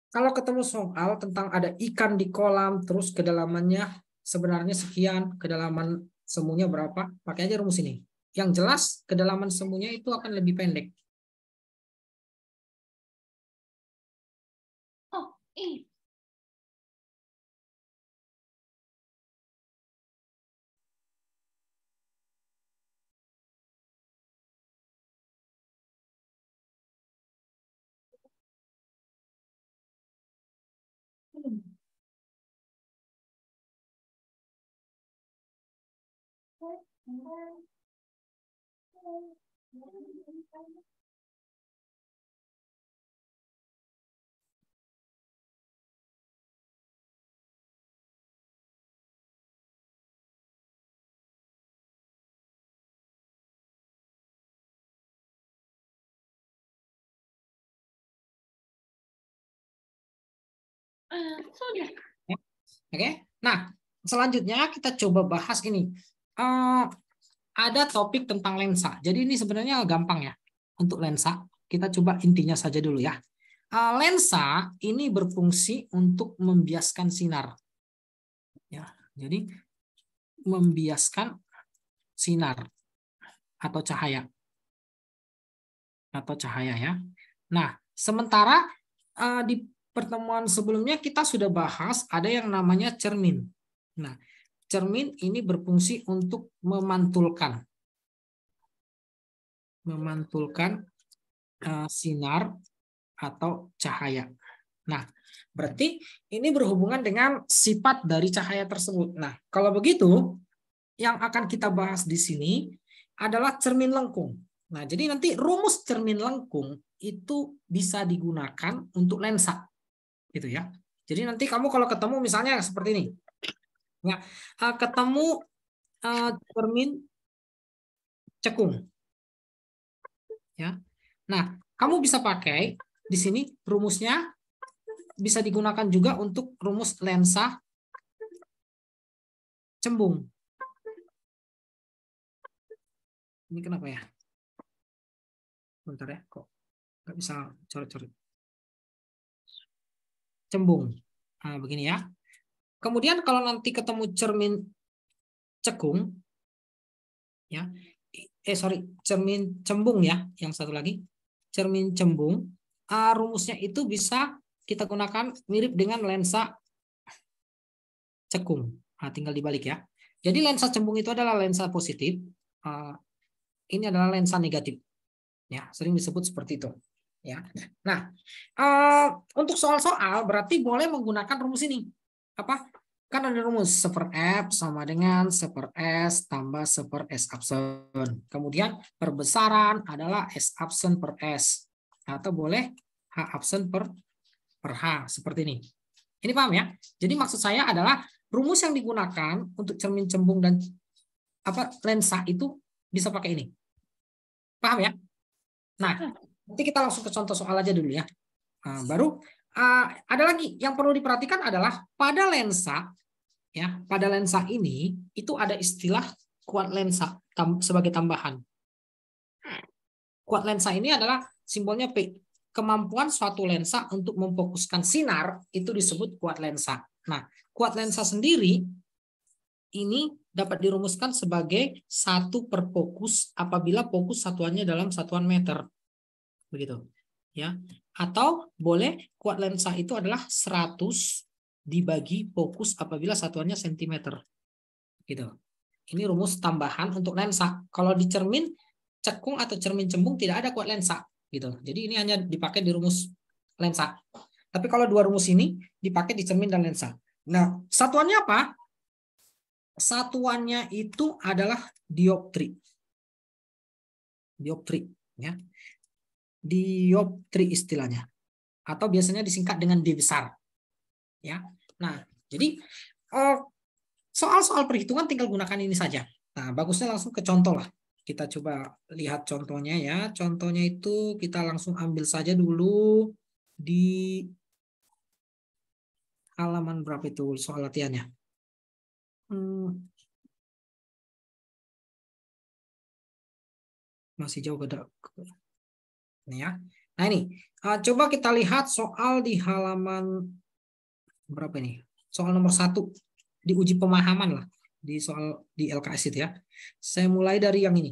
kalau ketemu soal tentang ada ikan di kolam, terus kedalamannya sebenarnya sekian, kedalaman semuanya berapa, pakai aja rumus ini. Yang jelas, kedalaman semuanya itu akan lebih pendek. Oh, ini. Sudah. Oke. Nah, selanjutnya kita coba bahas ini. Ada topik tentang lensa. Jadi ini sebenarnya gampang ya untuk lensa. Kita coba intinya saja dulu ya. Lensa ini berfungsi untuk membiaskan sinar. Ya, jadi membiaskan sinar atau cahaya ya. Nah, sementara di pertemuan sebelumnya kita sudah bahas ada yang namanya cermin. Nah, cermin ini berfungsi untuk memantulkan sinar atau cahaya. Nah, Berarti ini berhubungan dengan sifat dari cahaya tersebut. Nah, kalau begitu, yang akan kita bahas di sini adalah cermin lengkung. Nah, jadi nanti rumus cermin lengkung itu bisa digunakan untuk lensa, gitu ya. Jadi nanti kamu kalau ketemu misalnya seperti ini, ya, ketemu cermin cekung, ya. Nah, kamu bisa pakai di sini rumusnya bisa digunakan juga untuk rumus lensa cembung. Ini kenapa ya? Bentar ya, kok nggak bisa coret-coret. Cembung. Nah, begini ya. Kemudian kalau nanti ketemu cermin cekung, ya, cermin cembung ya, yang satu lagi, cermin cembung, rumusnya itu bisa kita gunakan mirip dengan lensa cekung. Nah, tinggal dibalik ya. Jadi lensa cembung itu adalah lensa positif, ini adalah lensa negatif. Ya, sering disebut seperti itu. Ya. Nah, untuk soal-soal berarti boleh menggunakan rumus ini. Apa? Kan ada rumus 1/F sama dengan 1/S tambah 1/S absen. Kemudian perbesaran adalah S absen per S. Atau boleh H absen per H. Seperti ini. Ini paham ya? Jadi maksud saya adalah rumus yang digunakan untuk cermin cembung dan lensa itu bisa pakai ini. Paham ya? Nah, nanti kita langsung ke contoh soal aja dulu ya. Baru ada lagi yang perlu diperhatikan adalah pada lensa, ya, pada lensa ini itu ada istilah kuat lensa sebagai tambahan. Kuat lensa ini adalah simbolnya P. Kemampuan suatu lensa untuk memfokuskan sinar itu disebut kuat lensa. Nah, kuat lensa sendiri ini dapat dirumuskan sebagai 1 per fokus apabila fokus satuannya dalam satuan meter. Begitu. Ya. Atau boleh kuat lensa itu adalah 100 dibagi fokus apabila satuannya sentimeter. Gitu. Ini rumus tambahan untuk lensa. Kalau di cermin cekung atau cermin cembung tidak ada kuat lensa. Gitu. Jadi ini hanya dipakai di rumus lensa. Tapi kalau dua rumus ini dipakai di cermin dan lensa. Nah, satuannya apa? Satuannya itu adalah dioptri. Dioptri. Ya. Dioptri istilahnya. Atau biasanya disingkat dengan D besar. Ya. Nah, jadi soal-soal perhitungan tinggal gunakan ini saja. Nah, bagusnya langsung ke contoh lah. Kita coba lihat contohnya ya. Contohnya itu kita langsung ambil saja dulu di halaman berapa itu soal latihannya. Masih jauh ke ini ya. Nah ini, coba kita lihat soal di halaman berapa ini? Soal nomor 1 di uji pemahaman lah di soal di LKS itu ya. Saya mulai dari yang ini.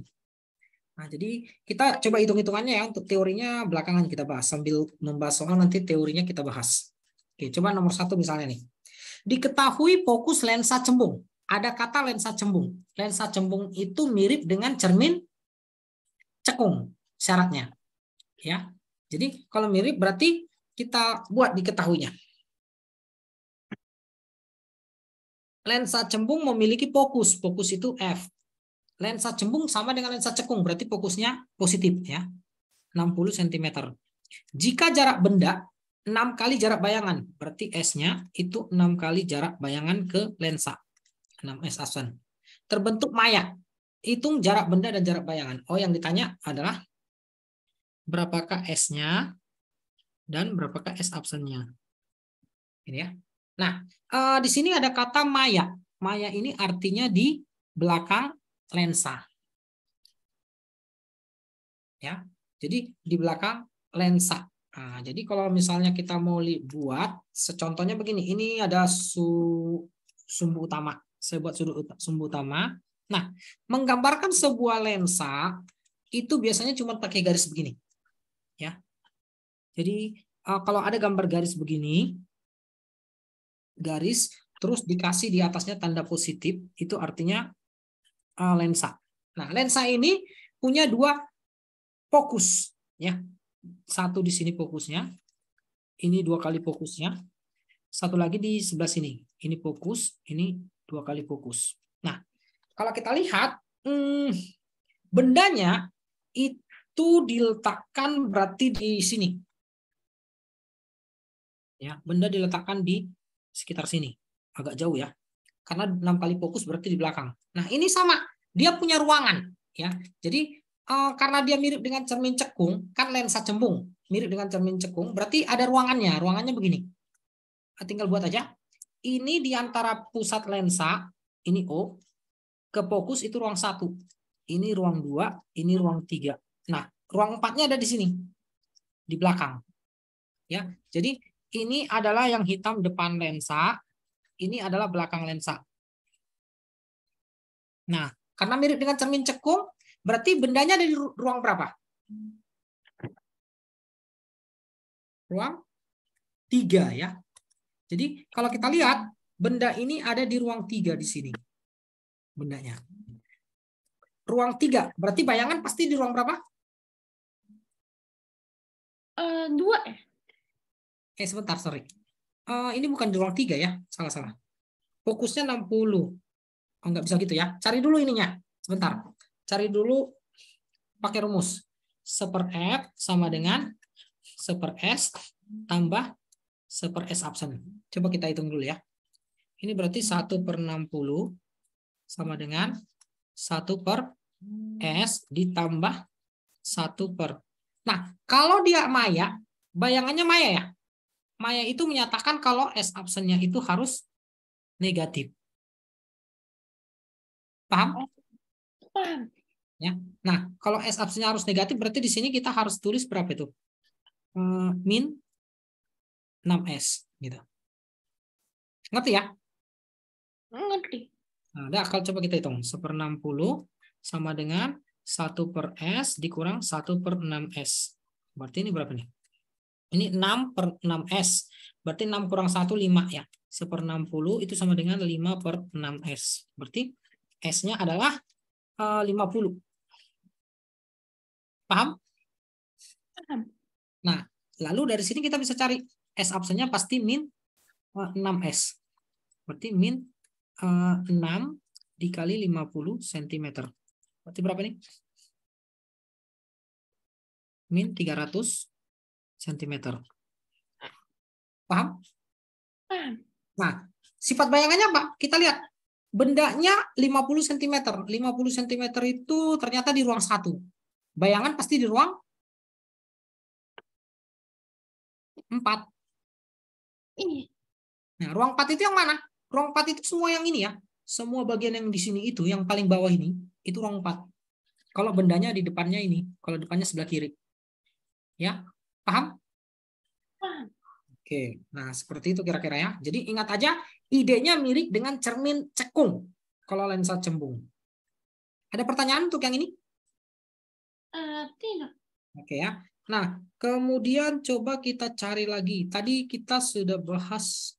Nah, jadi kita coba hitung-hitungannya ya, untuk teorinya belakangan kita bahas sambil membahas soal nanti teorinya kita bahas. Oke, coba nomor 1 misalnya nih. Diketahui fokus lensa cembung. Ada kata lensa cembung. Lensa cembung itu mirip dengan cermin cekung syaratnya. Ya. Jadi kalau mirip berarti kita buat diketahuinya. Lensa cembung memiliki fokus. Fokus itu F. Lensa cembung sama dengan lensa cekung, berarti fokusnya positif ya. 60 cm. Jika jarak benda 6 kali jarak bayangan, berarti S-nya itu 6 kali jarak bayangan ke lensa. 6S absen. Terbentuk maya. Hitung jarak benda dan jarak bayangan. Oh, yang ditanya adalah berapakah S-nya dan berapakah S absennya. Ini ya. Nah, di sini ada kata maya. Maya ini artinya di belakang lensa. Ya. Jadi di belakang lensa. Nah, jadi kalau misalnya kita mau buat contohnya begini, ini ada sumbu utama. Saya buat sumbu utama. Nah, menggambarkan sebuah lensa itu biasanya cuma pakai garis begini. Ya. Jadi kalau ada gambar garis begini, garis terus dikasih di atasnya tanda positif, itu artinya lensa. Nah, lensa ini punya 2 fokus ya. 1 di sini fokusnya. Ini 2 kali fokusnya. satu lagi di sebelah sini. Ini fokus, ini 2 kali fokus. Nah, kalau kita lihat, bendanya itu diletakkan berarti di sini. Ya, benda diletakkan di sekitar sini. Agak jauh ya. Karena 6 kali fokus berarti di belakang. Nah, ini sama. Dia punya ruangan. Ya, jadi karena dia mirip dengan cermin cekung, kan lensa cembung mirip dengan cermin cekung, berarti ada ruangannya. Ruangannya begini. Tinggal buat aja. Ini di antara pusat lensa, ini O, ke fokus itu ruang 1. Ini ruang 2, ini ruang 3. Nah, ruang 4-nya ada di sini. Di belakang. Ya. Jadi ini adalah yang hitam depan lensa, ini adalah belakang lensa. Nah, karena mirip dengan cermin cekung, berarti bendanya ada di ruang berapa? Ruang 3 ya. Jadi kalau kita lihat, benda ini ada di ruang 3 di sini. Bendanya. Ruang 3, berarti bayangan pasti di ruang berapa? 2 ya? Sebentar, sorry. Ini bukan di ruang 3 ya, salah-salah. Fokusnya 60. Oh, nggak bisa gitu ya. Cari dulu ininya. Sebentar. Cari dulu pakai rumus. 1/F sama dengan 1/S tambah 1/S absen. Coba kita hitung dulu ya. Ini berarti 1/60 sama dengan 1/S ditambah 1/. Nah, kalau dia maya, bayangannya maya ya. Maya itu menyatakan kalau S absennya itu harus negatif. Paham? Paham. Ya. Nah, kalau S absennya harus negatif, berarti di sini kita harus tulis berapa itu? Min 6S. Gitu. Ngerti ya? Ngerti. Nah, kalau coba kita hitung. 1/60 sama dengan 1/S dikurang 1/6S. Berarti ini berapa nih? Ini 6/6S. Berarti 6 kurang 1, 5 ya. 1/60 itu sama dengan 5/6S. Berarti S-nya adalah 50. Paham? Paham. Nah, lalu dari sini kita bisa cari S absennya pasti min 6S. Berarti min 6 dikali 50 cm. Berarti berapa nih? Min 300 cm. Paham? Paham. Nah, sifat bayangannya apa? Kita lihat. Bendanya 50 cm. 50 cm itu ternyata di ruang 1. Bayangan pasti di ruang 4. Ini. Nah, ruang 4 itu yang mana? Ruang 4 itu semua yang ini ya. Semua bagian yang di sini itu, yang paling bawah ini, itu ruang 4. Kalau bendanya di depannya ini, kalau depannya sebelah kiri. Ya, paham? Paham. Oke, nah seperti itu kira-kira ya. Jadi ingat aja, idenya mirip dengan cermin cekung kalau lensa cembung. Ada pertanyaan untuk yang ini? Tidak. Oke ya. Nah, kemudian coba kita cari lagi. Tadi kita sudah bahas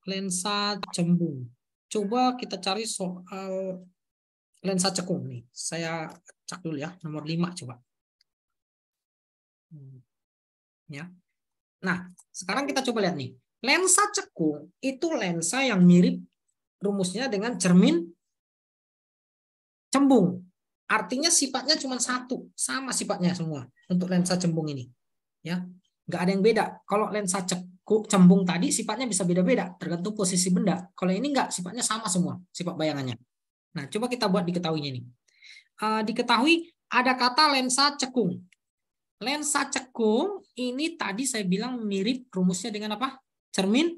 lensa cembung. Coba kita cari soal lensa cekung nih. Saya cek dulu ya, nomor 5 coba. Ya. Nah, sekarang kita coba lihat nih. Lensa cekung itu lensa yang mirip rumusnya dengan cermin cembung. Artinya sifatnya cuma satu, sama sifatnya semua untuk lensa cembung ini. Ya, nggak ada yang beda. Kalau lensa cembung tadi sifatnya bisa beda-beda, tergantung posisi benda. Kalau ini nggak, sifatnya sama semua, sifat bayangannya. Nah, coba kita buat diketahuinya ini. Diketahui ada kata lensa cekung. Lensa cekung ini tadi saya bilang mirip rumusnya dengan apa? Cermin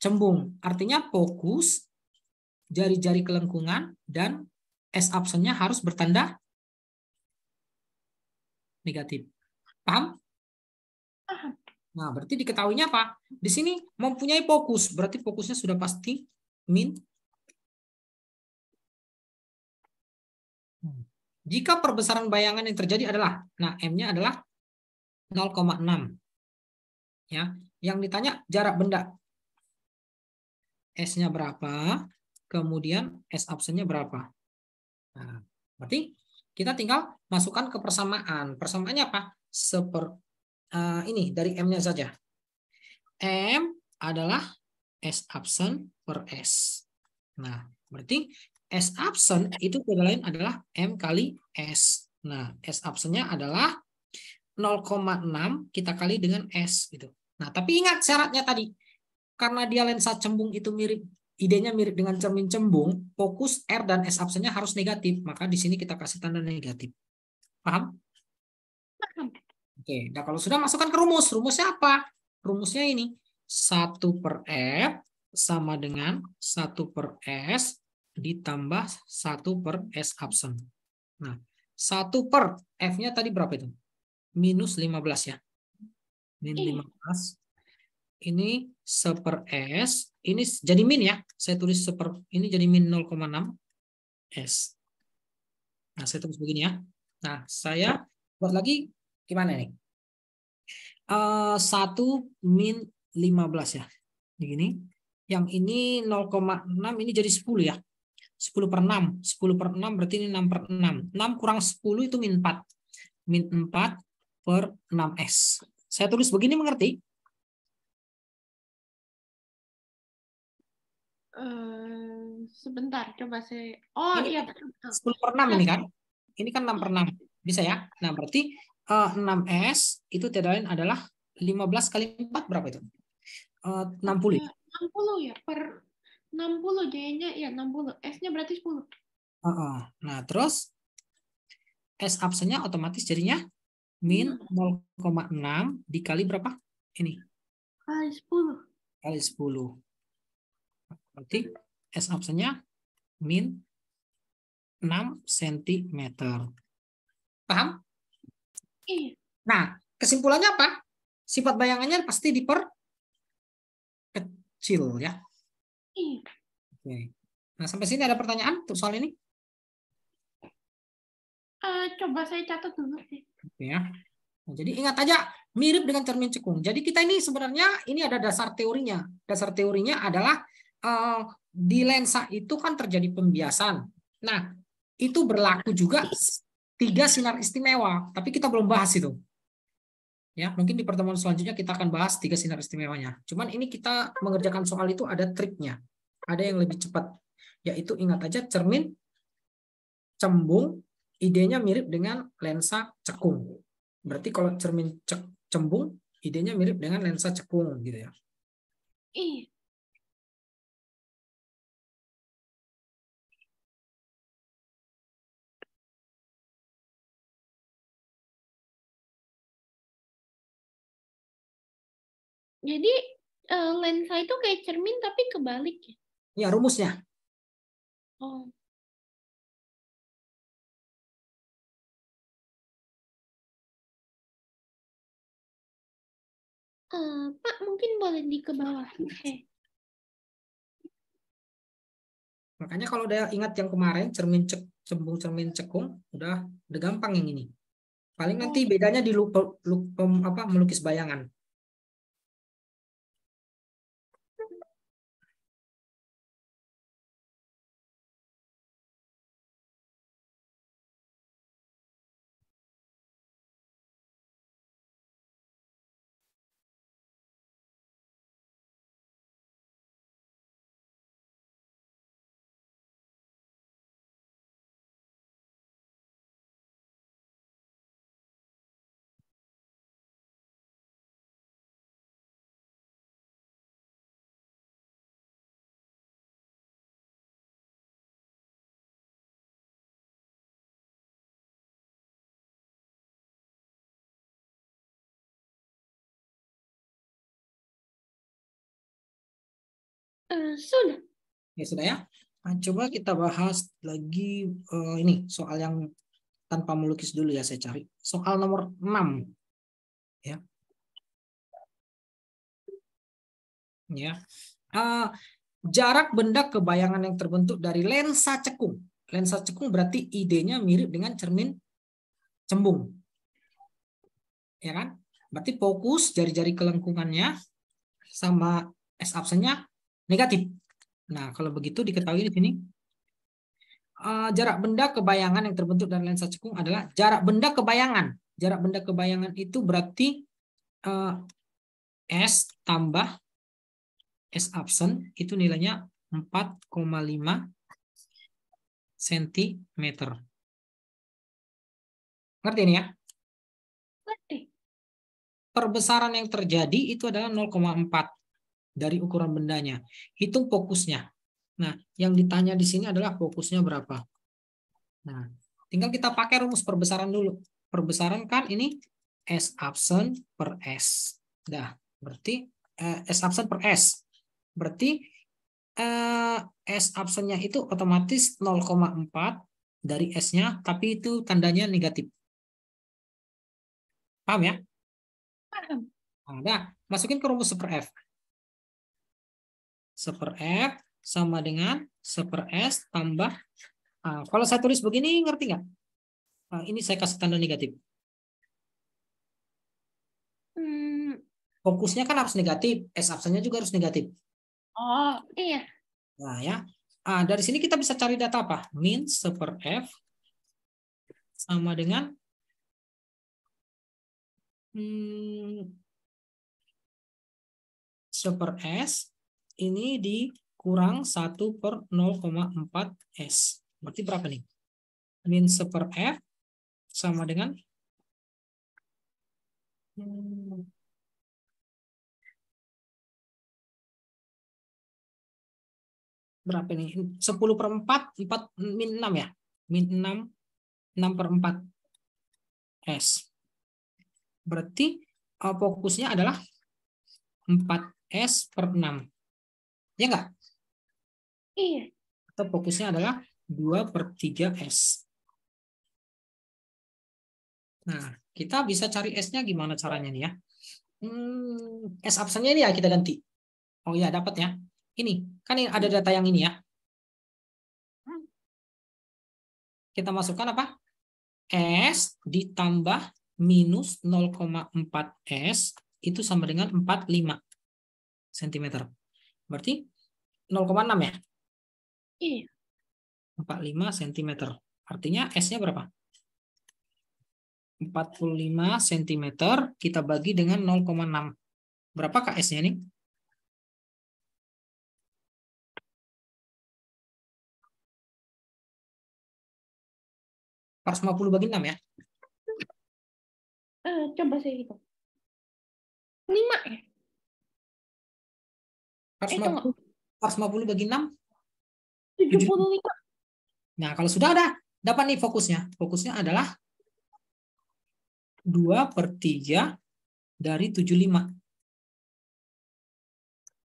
cembung. Artinya fokus, jari-jari kelengkungan, dan S absennya harus bertanda negatif. Paham? Paham. Nah, berarti diketahuinya apa? Di sini mempunyai fokus, berarti fokusnya sudah pasti min. Jika perbesaran bayangan yang terjadi adalah, nah M-nya adalah 0,6. Ya, yang ditanya jarak benda. S-nya berapa? Kemudian S absennya berapa? Nah, berarti kita tinggal masukkan ke persamaan. Persamaannya apa? Ini dari M-nya saja. M adalah S absen per S. Nah, berarti S absen itu tidak lain adalah M kali S. Nah, S absennya adalah 0,6 kita kali dengan S gitu. Nah, tapi ingat syaratnya tadi. Karena dia lensa cembung itu mirip, idenya mirip dengan cermin cembung, fokus R dan S absennya harus negatif. Maka di sini kita kasih tanda negatif. Paham? Paham. Oke, nah kalau sudah masukkan ke rumus. Rumusnya apa? Rumusnya ini. 1 per F sama dengan 1 per S ditambah 1 per S absen. Nah, 1 per F-nya tadi berapa itu? Minus 15 ya. Min 15. Ini seper S. Ini jadi min ya. Saya tulis ini jadi min 0,6 S. Nah, saya tulis begini ya. Nah, saya buat lagi gimana nih? 1 min 15 ya. Begini. Yang ini 0,6 ini jadi 10 ya. 10 per 6. 10 per 6 berarti ini 6 per 6. 6 kurang 10 itu min 4. Min 4 per 6S. Saya tulis begini mengerti? Sebentar, coba saya. Oh Ini iya, 10 per 6 ini kan. Ini kan 6 per 6. Bisa ya? Nah, berarti 6S itu tidak lain adalah 15 kali 4 berapa itu? 60 ya? 60 ya, per 60 jadinya ya 60. S-nya berarti 10. Nah, terus S absennya otomatis jadinya min 0,6 dikali berapa? Ini. Kali 10. Kali 10. Berarti S absennya min 6 cm. Paham? Iya. Nah, kesimpulannya apa? Sifat bayangannya pasti diperkecil ya. Iya. Oke. Nah, sampai sini ada pertanyaan untuk soal ini? Coba saya catat dulu sih. Oke ya. Nah, jadi ingat aja mirip dengan cermin cekung. Jadi kita ini sebenarnya ini ada dasar teorinya. Dasar teorinya adalah di lensa itu kan terjadi pembiasan. Nah, itu berlaku juga 3 sinar istimewa, tapi kita belum bahas itu. Ya, mungkin di pertemuan selanjutnya kita akan bahas 3 sinar istimewanya. Cuman ini kita mengerjakan soal itu ada triknya. Ada yang lebih cepat. Yaitu ingat aja cermin cembung idenya mirip dengan lensa cekung. Berarti kalau cermin cembung idenya mirip dengan lensa cekung gitu ya. Iya. Jadi lensa itu kayak cermin tapi kebalik ya? Ya, rumusnya. Oh. Pak, mungkin boleh di ke bawah. Makanya kalau udah ingat yang kemarin cermin cembung cermin cekung udah gampang yang ini. Paling nanti bedanya di melukis bayangan. Sudah. Ya sudah ya. Nah, coba kita bahas lagi ini soal yang tanpa melukis dulu ya, saya cari. Soal nomor 6. Ya. Ya. Jarak benda ke bayangan yang terbentuk dari lensa cekung. Lensa cekung berarti idenya mirip dengan cermin cembung. Ya kan? Berarti fokus jari-jari kelengkungannya sama S absennya negatif. Nah, kalau begitu diketahui di sini jarak benda ke bayangan yang terbentuk dari lensa cekung adalah jarak benda ke bayangan. Jarak benda ke bayangan itu berarti S tambah S absen itu nilainya 4,5 cm. Ngerti ini ya? Ngerti. Perbesaran yang terjadi itu adalah 0,4 dari ukuran bendanya. Hitung fokusnya. Nah, yang ditanya di sini adalah fokusnya berapa. Nah, tinggal kita pakai rumus perbesaran dulu. Perbesaran kan ini S absen per S. Dah, berarti S absen per S. Berarti S absennya itu otomatis 0,4 dari S-nya, tapi itu tandanya negatif. Paham ya? Paham. Nah, masukin ke rumus 1/F. 1/F sama dengan 1/S tambah. Kalau saya tulis begini, ngerti nggak? Ini saya kasih tanda negatif. Fokusnya kan harus negatif, S absennya juga harus negatif. Oh, iya. Nah ya, dari sini kita bisa cari data apa? Min 1/F sama dengan 1/S ini dikurang 1/0,4 S. Berarti berapa nih? Min 1/F sama dengan berapa nih? 10/4, 4 min 6 ya? Min 6/4 S. Berarti fokusnya adalah 4S per 6. Ya enggak? Iya. Atau fokusnya adalah 2/3S. Nah, kita bisa cari S-nya gimana caranya nih ya? S absennya ini ya kita ganti. Oh ya, dapat ya. Ini, kan ada data yang ini ya. Kita masukkan apa? S ditambah minus 0,4 S itu sama dengan 45 cm. Berarti 0,6 ya? Iya. 45 cm. Artinya S-nya berapa? 45 cm kita bagi dengan 0,6. Berapakah S-nya ini? Harus 50 bagi 6 ya? Coba saya hitung. 5 ya? Harus 50 bagi 6? 75. Nah, kalau sudah ada, dapat nih fokusnya. Fokusnya adalah 2/3 dari 75.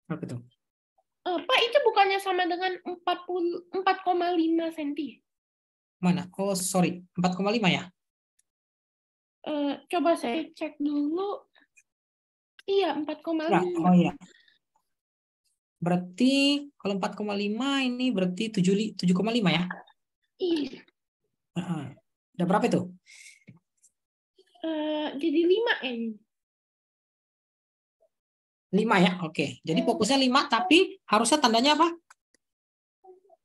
Berapa itu? Pak, itu bukannya sama dengan 4,5 cm? Mana? Oh, sorry. 4,5 ya? Coba saya cek dulu. Iya, 4,5. Ya, oh iya. Berarti kalau 4,5 ini berarti 7,5 ya? Iya. Udah berapa itu? Jadi 5 ini. 5 ya? Oke. Jadi fokusnya 5, tapi harusnya tandanya apa?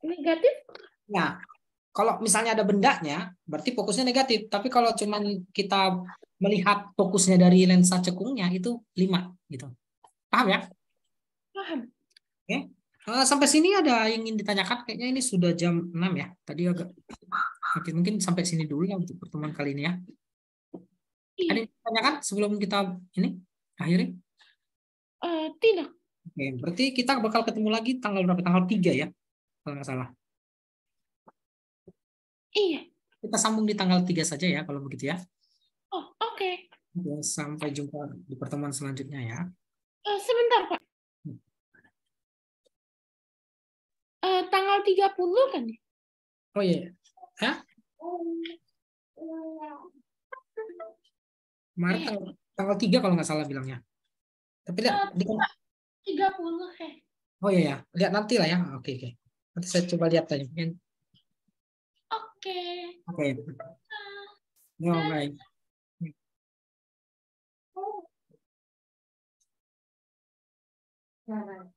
Negatif? Nah, kalau misalnya ada bendanya, berarti fokusnya negatif. Tapi kalau cuman kita melihat fokusnya dari lensa cekungnya, itu 5. Gitu. Paham ya? Paham. Oke. Sampai sini ada yang ingin ditanyakan? Kayaknya ini sudah jam 6 ya. Tadi agak... Oke, mungkin sampai sini dulu ya untuk pertemuan kali ini ya. Ada yang ditanyakan sebelum kita ini akhiri? Tidak. Oke, berarti kita bakal ketemu lagi tanggal berapa? Tanggal 3 ya, kalau nggak salah. Iya. Kita sambung di tanggal 3 saja ya, kalau begitu ya. Oh, oke. Sampai jumpa di pertemuan selanjutnya ya. Sebentar, Pak. Tanggal 30 kan? Oh iya. Hah? Kemarin tanggal 3 kalau nggak salah bilangnya. Tapi lihat 30 Oh iya ya, lihat nanti lah ya. Oke. Nanti saya coba lihat tadi. Oke. Oke. Ya, baik. Nah,